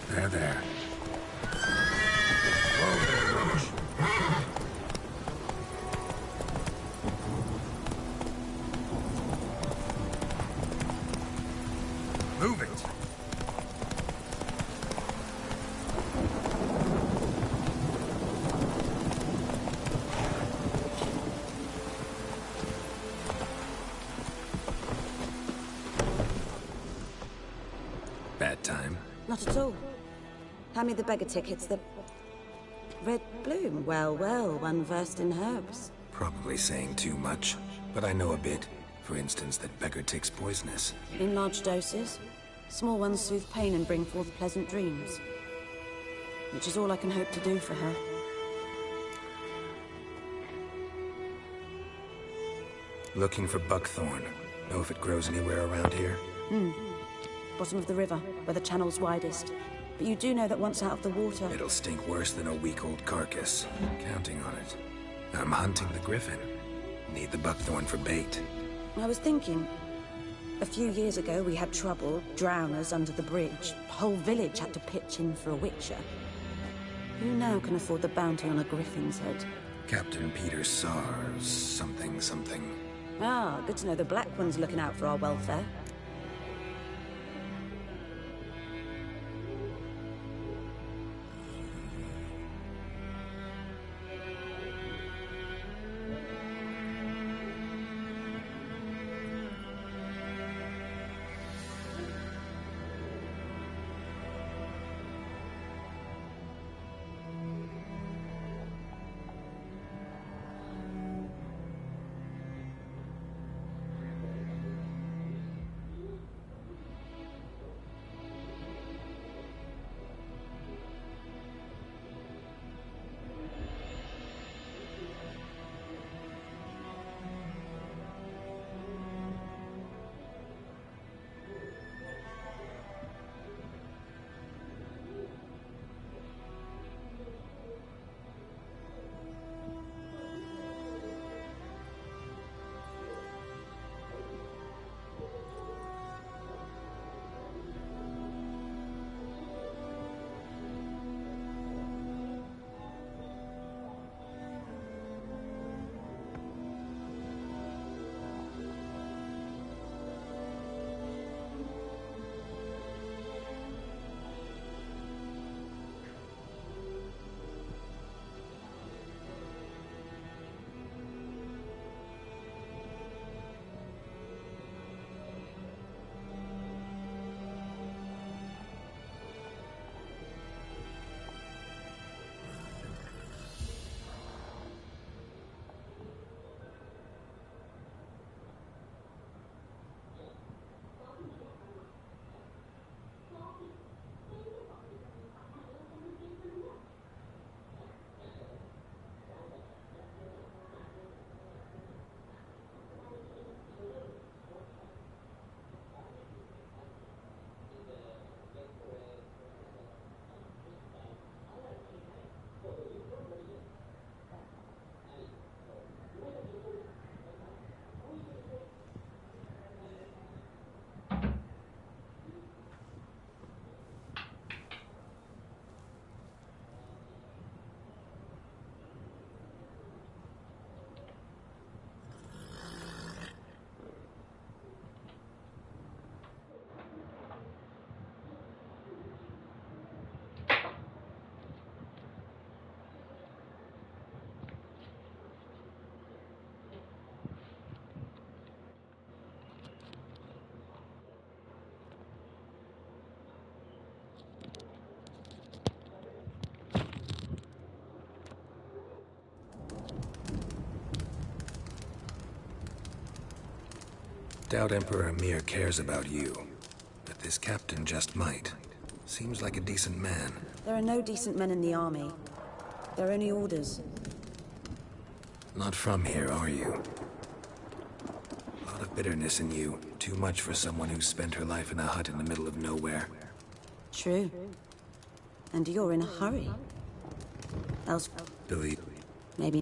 Speaker 1: There, there. Whoa there, Witch. Move it. Bad time?
Speaker 8: Not at all. Hand me the beggar tickets, the red bloom. Well, well, one versed in herbs.
Speaker 1: Probably saying too much, but I know a bit. For instance, that beggar tick's poisonous.
Speaker 8: In large doses. Small ones soothe pain and bring forth pleasant dreams. Which is all I can hope to do for her.
Speaker 1: Looking for buckthorn. Know if it grows anywhere around here?
Speaker 8: Bottom of the river, where the channel's widest. But you do know that once out of the water...
Speaker 1: It'll stink worse than a week-old carcass. Counting on it. I'm hunting the griffin. Need the buckthorn for bait.
Speaker 8: I was thinking... A few years ago, we had trouble, drowners under the bridge. The whole village had to pitch in for a Wicher. Who now can afford the bounty on a griffin's head?
Speaker 1: Captain Peter Sars, something.
Speaker 8: Ah, good to know the Black One's looking out for our welfare.
Speaker 1: Doubt Emperor Emir cares about you, but this captain just might. Seems like a decent man.
Speaker 3: There are no decent men in the army. They're only orders.
Speaker 1: Not from here, are you? A lot of bitterness in you. Too much for someone who spent her life in a hut in the middle of nowhere.
Speaker 3: True. And you're in a hurry. Else...
Speaker 1: Believe...
Speaker 3: Maybe...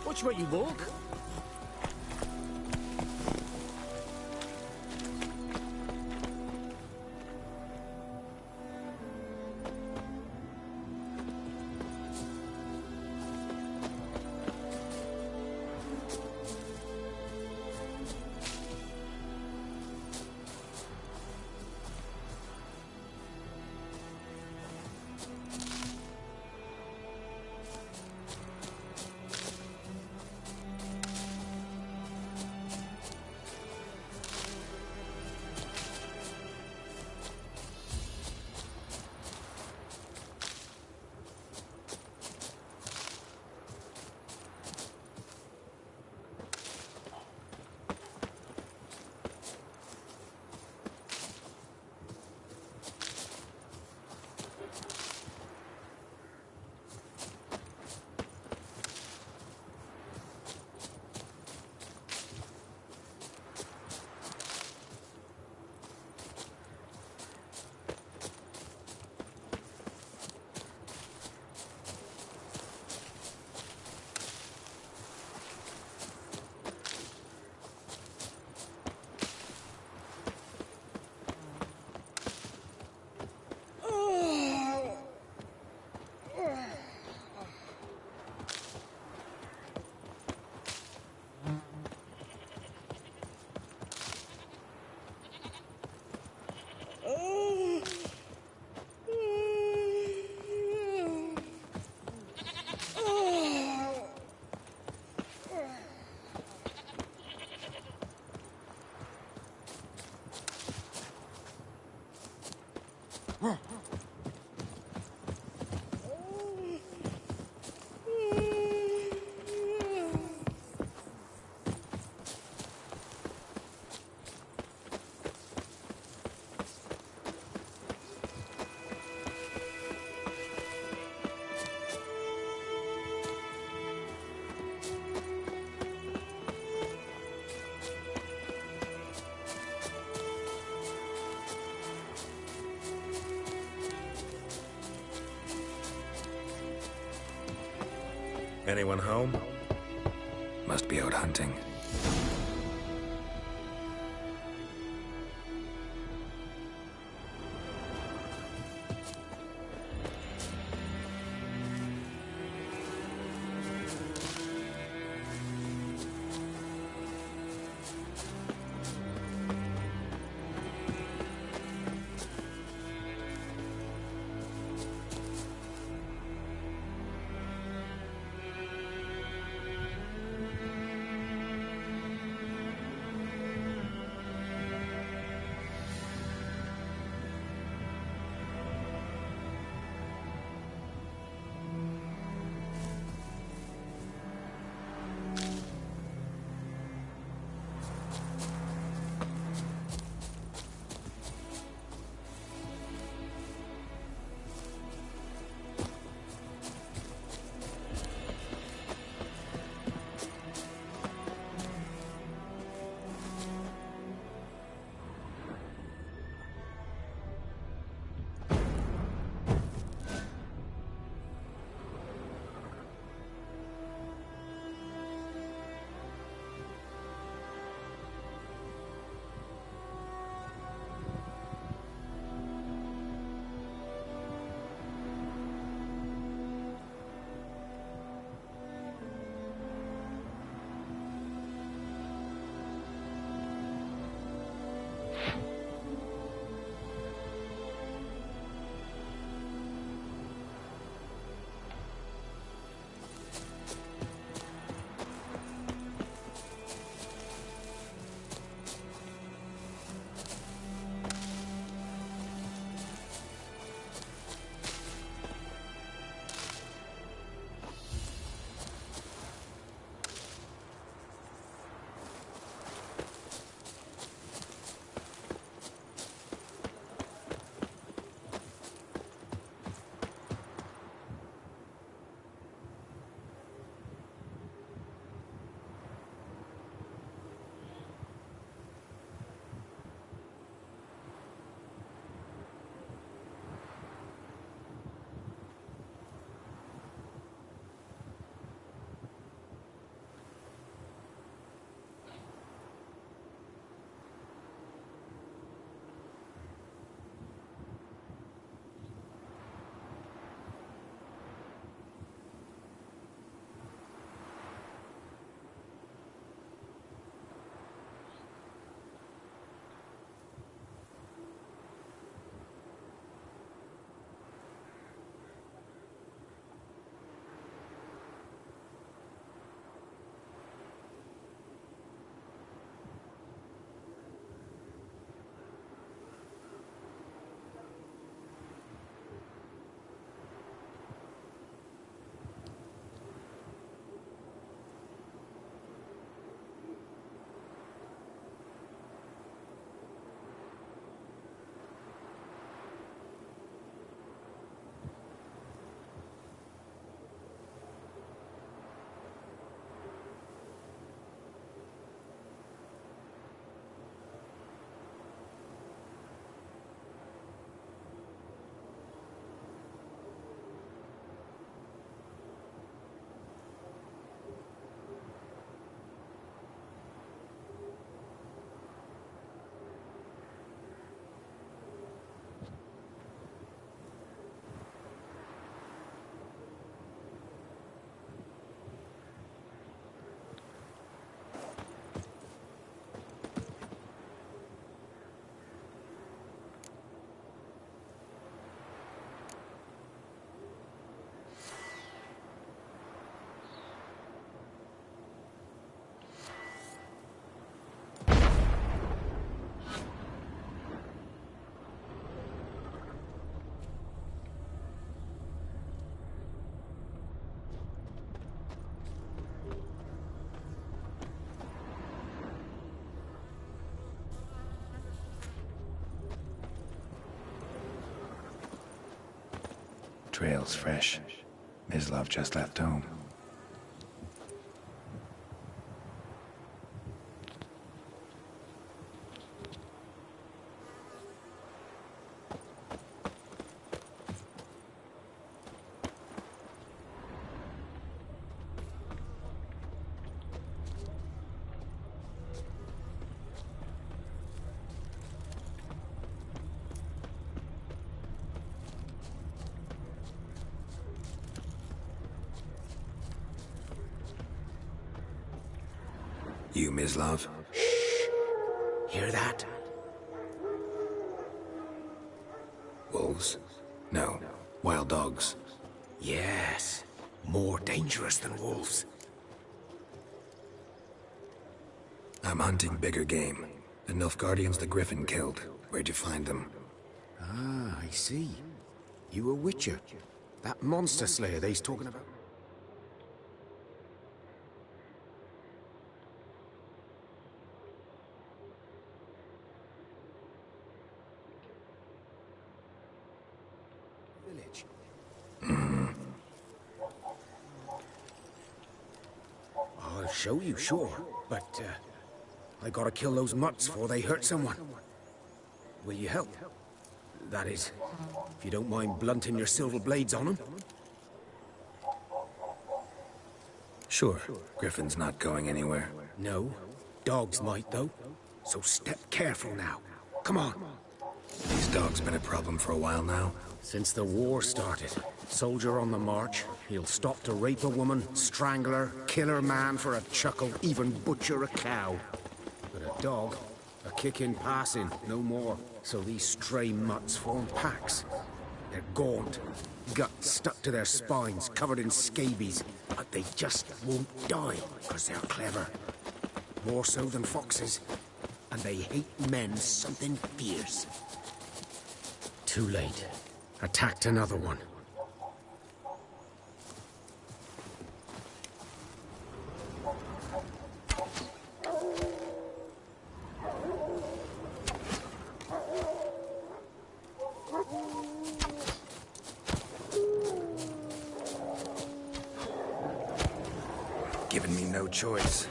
Speaker 13: Watch where you walk.
Speaker 2: Anyone home?
Speaker 1: Must be out hunting. Trail's fresh. Mislov just left home. You, Mislav?
Speaker 6: Hear that?
Speaker 1: Wolves? No. Wild dogs.
Speaker 6: Yes. More dangerous than wolves.
Speaker 1: I'm hunting bigger game. The Nilfgaardians the Griffin killed. Where'd you find them?
Speaker 20: Ah, I see. You a Wicher. That monster slayer they's talking about. Village.
Speaker 6: I'll show you, sure. But, I gotta kill those mutts before they hurt someone. Will you help? That is, if you don't mind blunting your silver blades on them.
Speaker 1: Sure. Griffin's not going anywhere.
Speaker 6: No. Dogs might, though. So step careful now. Come on.
Speaker 1: These dogs been a problem for a while now?
Speaker 6: Since the war started. Soldier on the march. He'll stop to rape a woman, strangle her, kill her man for a chuckle, even butcher a cow. But a dog, a kick in passing, no more. So these stray mutts form packs. They're gaunt, guts stuck to their spines, covered in scabies. But they just won't die, because they're clever. More so than foxes. And they hate men something fierce. Too late. Attacked another one.
Speaker 1: Giving me no choice.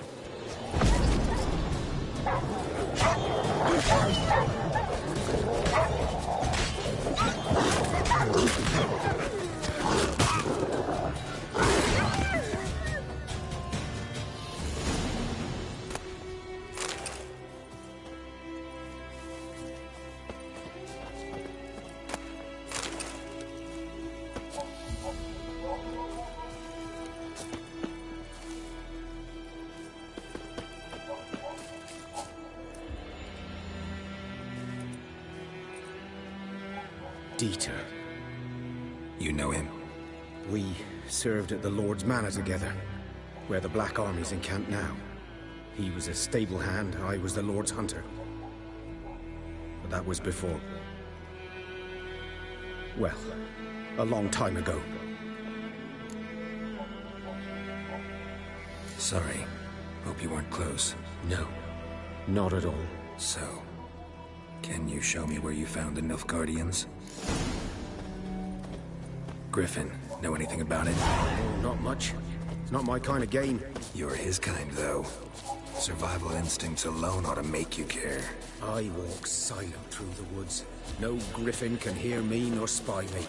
Speaker 6: Dieter.
Speaker 1: You know him?
Speaker 6: We served at the Lord's Manor together, where the Black Army's encamped now. He was a stable hand, I was the Lord's hunter. But that was before. Well, a long time ago.
Speaker 1: Sorry. Hope you weren't close.
Speaker 6: No, not at all.
Speaker 1: So, can you show me where you found the Nilfgaardians? Griffin, know anything about it?
Speaker 6: Oh, not much. It's not my kind of game.
Speaker 1: You're his kind, though. Survival instincts alone ought to make you care.
Speaker 6: I walk silent through the woods. No Griffin can hear me nor spy me.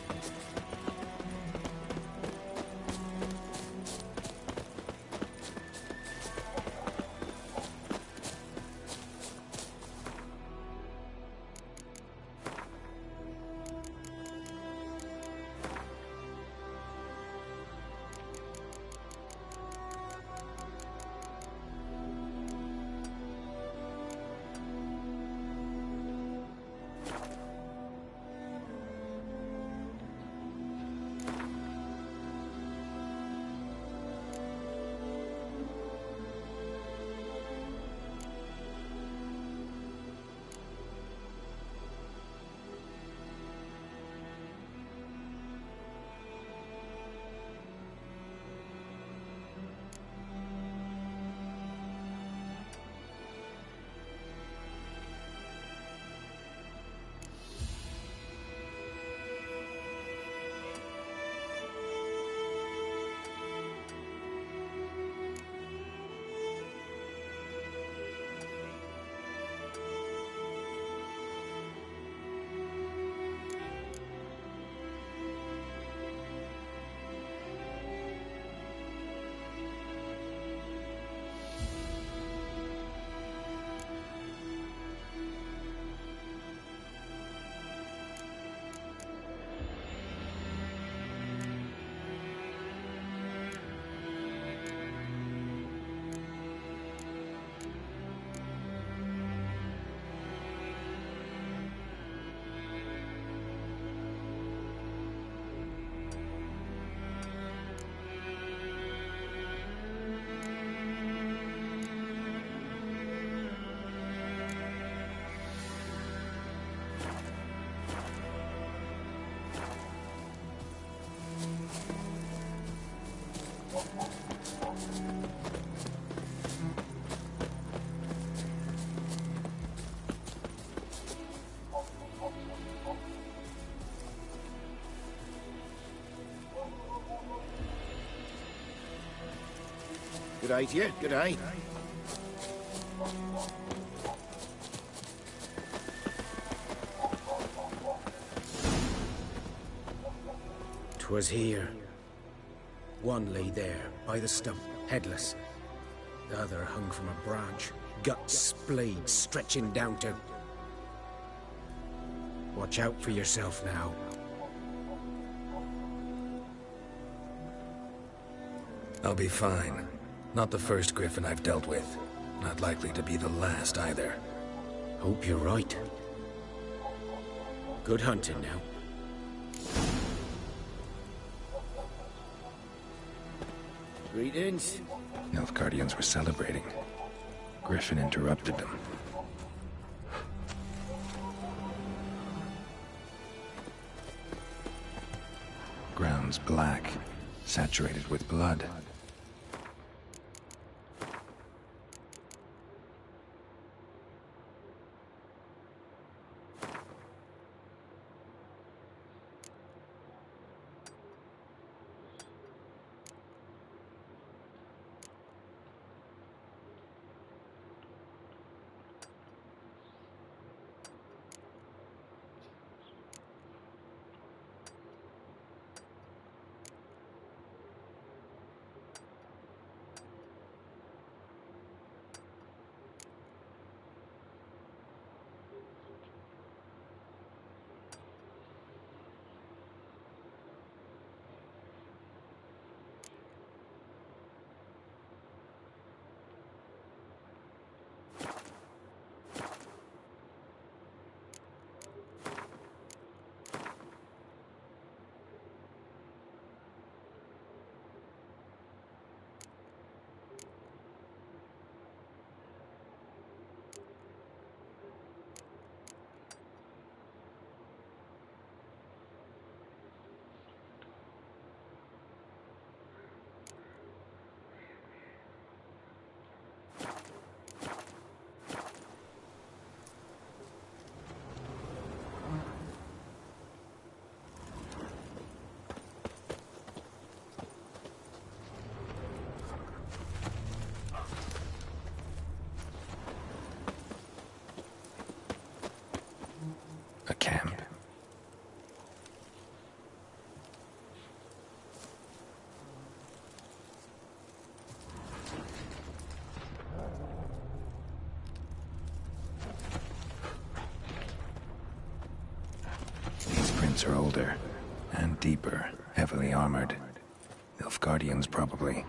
Speaker 20: Good eye to you, good eye. 'Twas here. One lay there, by the stump, headless. The other hung from a branch, guts splayed, stretching down to... Watch out for yourself now.
Speaker 1: I'll be fine. Not the first griffin I've dealt with. Not likely to be the last either.
Speaker 20: Hope you're right. Good hunting now. Greetings.
Speaker 1: Nilfgaardians were celebrating. Griffin interrupted them. Ground's black, saturated with blood. A camp. These prints are older and deeper, heavily armored. Nilfgaardians, probably.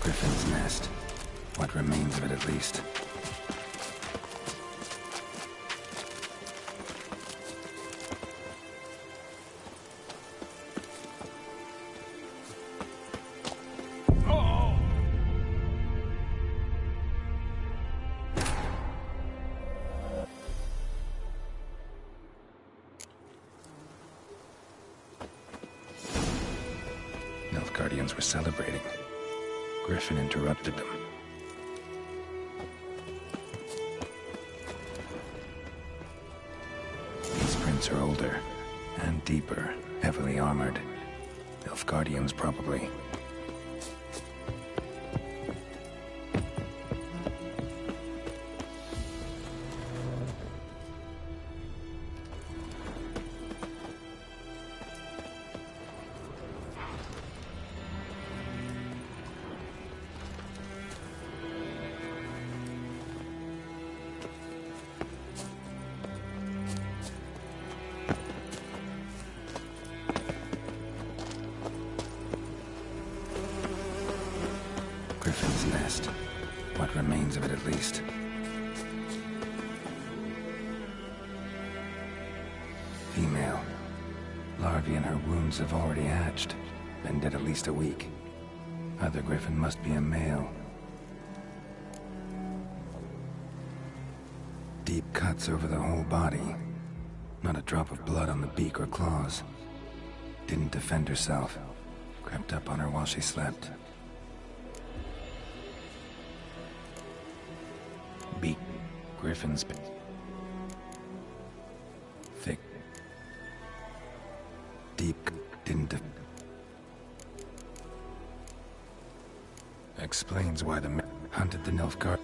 Speaker 1: Griffin's nest. What remains of it, at least. Guardians were celebrating. Griffin interrupted them. These prints are older and deeper, heavily armored. Nilfgaardians, probably. Griffin's nest. What remains of it, at least. Female. Larvae in her wounds have already hatched. Been dead at least a week. Other Griffin must be a male. Deep cuts over the whole body. Not a drop of blood on the beak or claws. Didn't defend herself. Crept up on her while she slept. Beak. Griffin's thick. Deep. Didn't explains why the men hunted the Nilfgaard.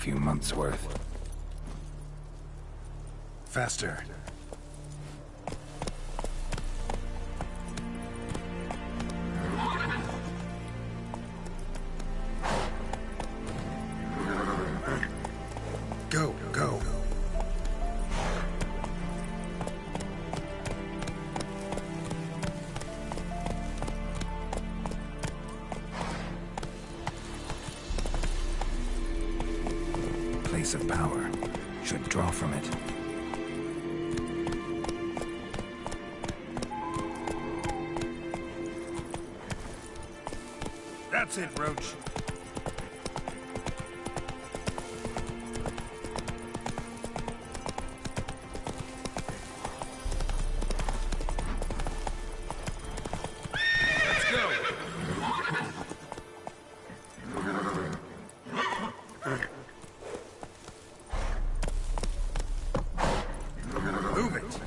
Speaker 1: few months' worth. Faster. Go, go. Place of power. Should draw from it. That's it, Roach. Let's go. Move it.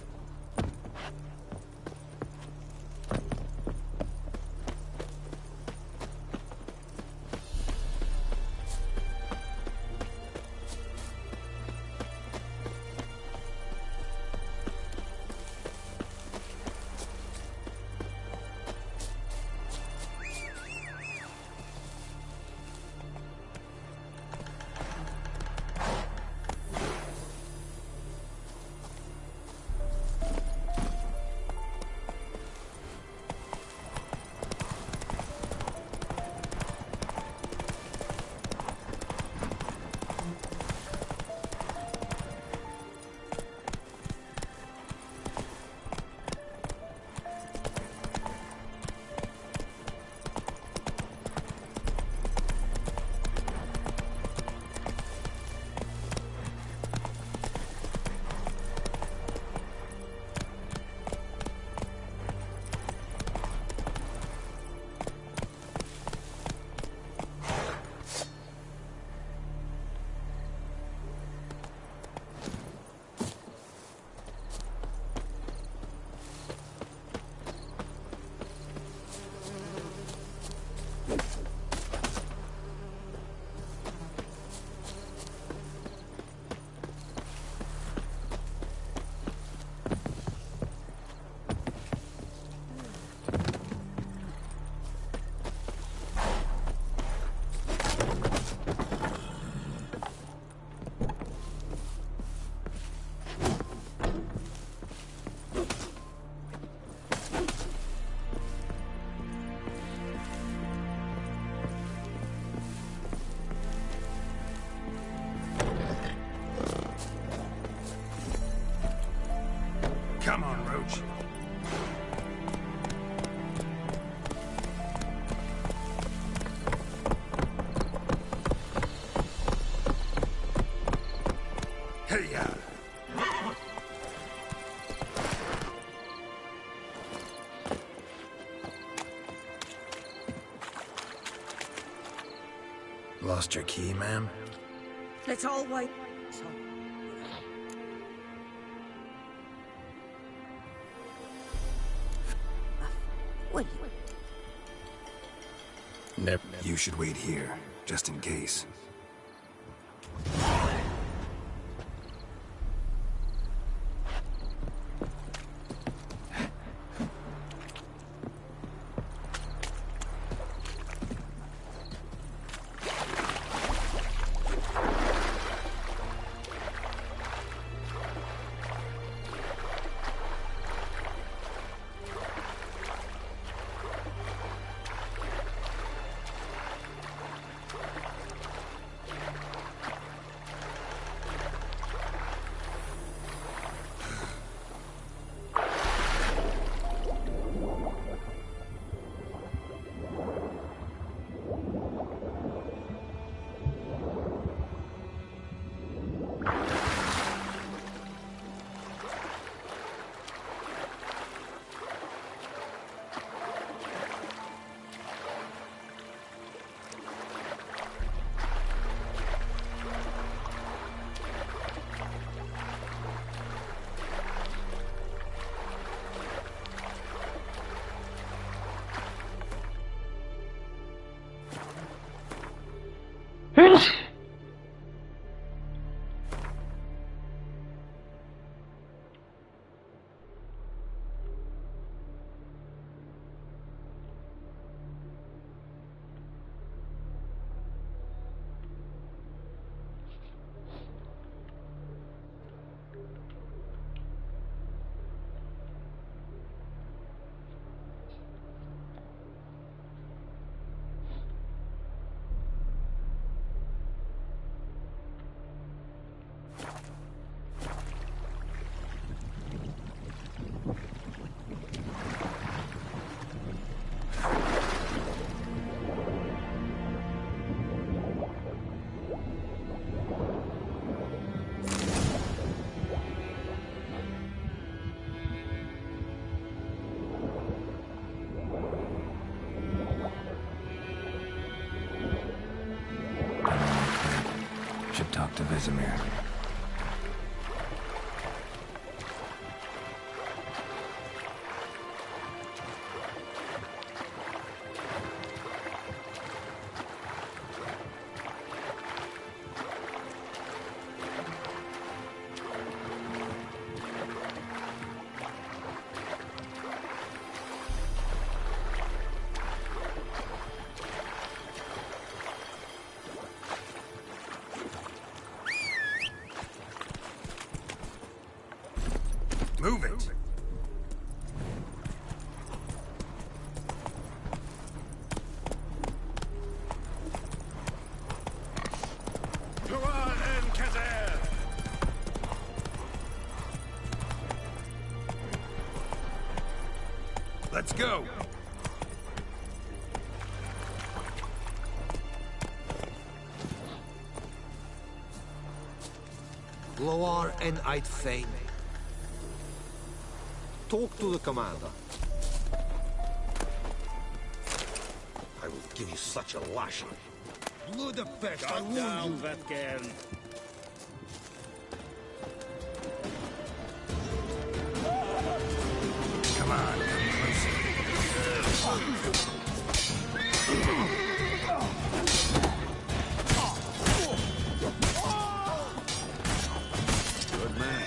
Speaker 1: Come on, Roach. Hey-ya! Lost your key, ma'am?
Speaker 8: Let's all wait. Wait.
Speaker 1: You should wait here, just in case. Should talk to Vesemir.
Speaker 14: Move it! Let's go!
Speaker 21: Loar and I'd Thane. Talk to the commander. I will give you such a lashing. Ludapest, I warn you.
Speaker 14: Vetgern.
Speaker 1: Come on, come closer.
Speaker 4: Good man.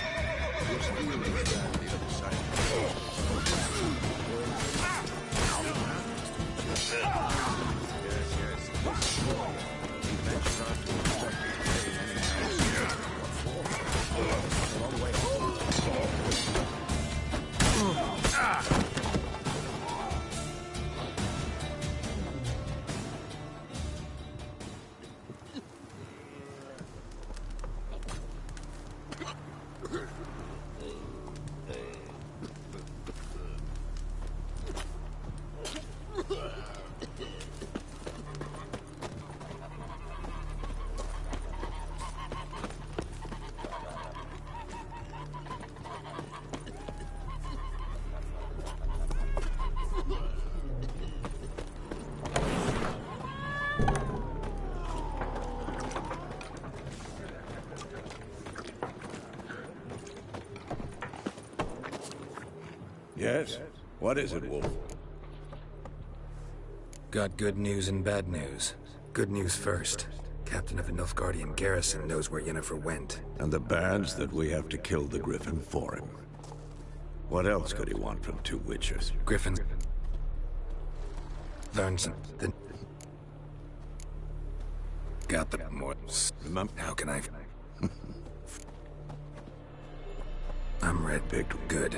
Speaker 4: What's feeling down the other side? Yes? What is it, Wolf?
Speaker 1: Got good news and bad news. Good news first. Captain of the Nilfgaardian garrison knows where Yennefer went.
Speaker 4: And the bad's that we have to kill the Griffin for him. What else could he want from two Witchers?
Speaker 1: Griffin learned something. Got the more. How can I? I'm red picked good.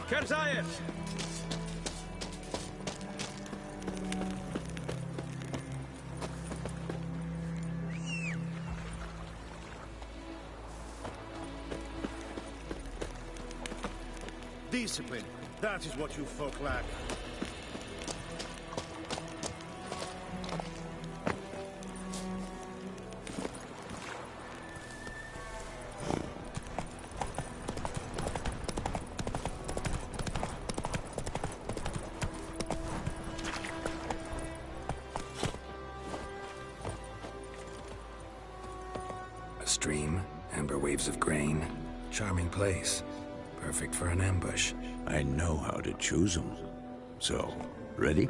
Speaker 13: Kerzayet!
Speaker 21: Discipline. That is what you folk lack.
Speaker 1: A stream, amber waves of grain. Charming place. Perfect for an ambush.
Speaker 4: I know how to choose them. So, ready?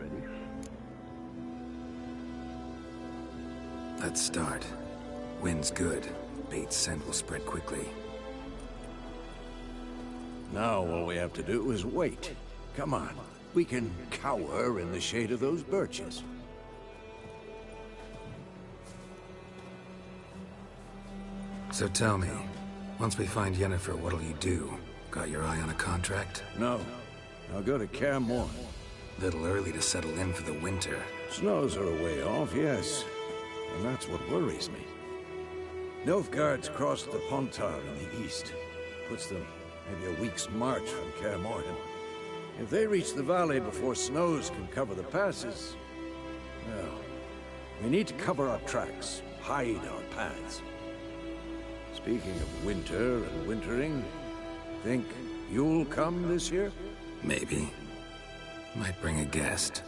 Speaker 1: Let's start. Wind's good. Bait's scent will spread quickly.
Speaker 4: Now all we have to do is wait. Come on. We can cower in the shade of those birches.
Speaker 1: So tell me, once we find Yennefer, what'll you do? Got your eye on a contract?
Speaker 4: No. I'll go to Kaer Morhen.
Speaker 1: Little early to settle in for the winter.
Speaker 4: Snows are a way off, yes. And that's what worries me. Nilfgaard's crossed the Pontar in the east. Puts them maybe a week's march from Kaer Morhen. If they reach the valley before snows can cover the passes, well, we need to cover our tracks, hide our paths. Speaking of winter and wintering, think you'll come this year?
Speaker 1: Maybe. Might bring a guest.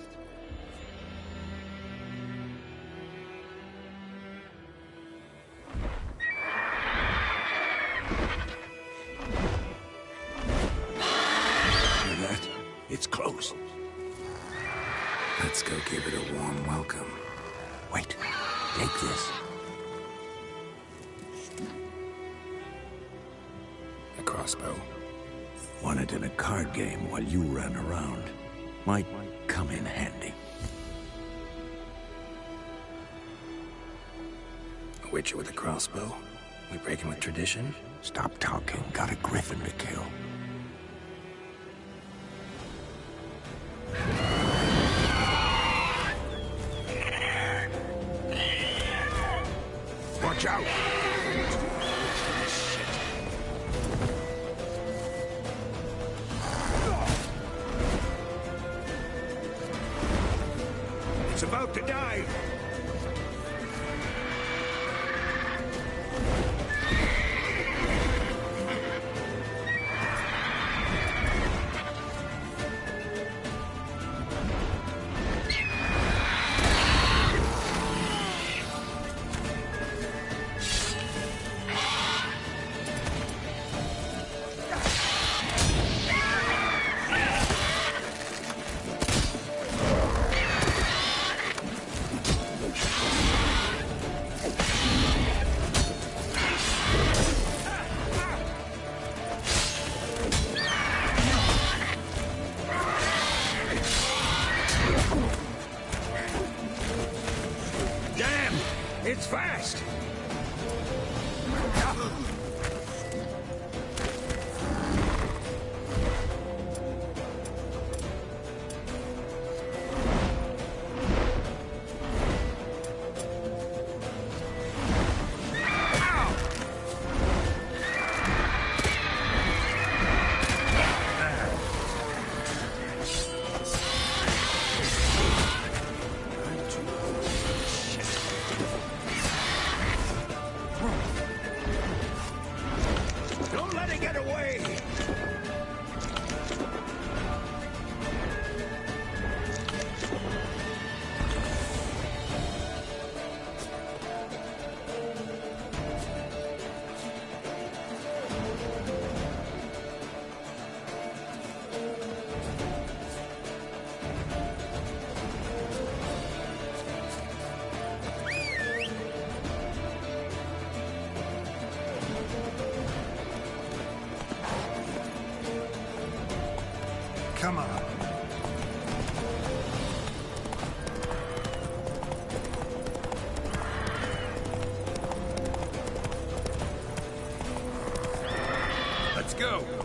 Speaker 4: Hear that? It's close.
Speaker 1: Let's go give it a warm welcome.
Speaker 4: Wait. Take this.
Speaker 1: A crossbow.
Speaker 4: Won it in a card game while you ran around. Might come in handy.
Speaker 1: A Wicher with a crossbow? We breaking with tradition?
Speaker 4: Stop talking. Got a griffin to kill. Watch out! It's about to die! It's fast! Don't let it get away!
Speaker 1: Come on.
Speaker 14: Let's go.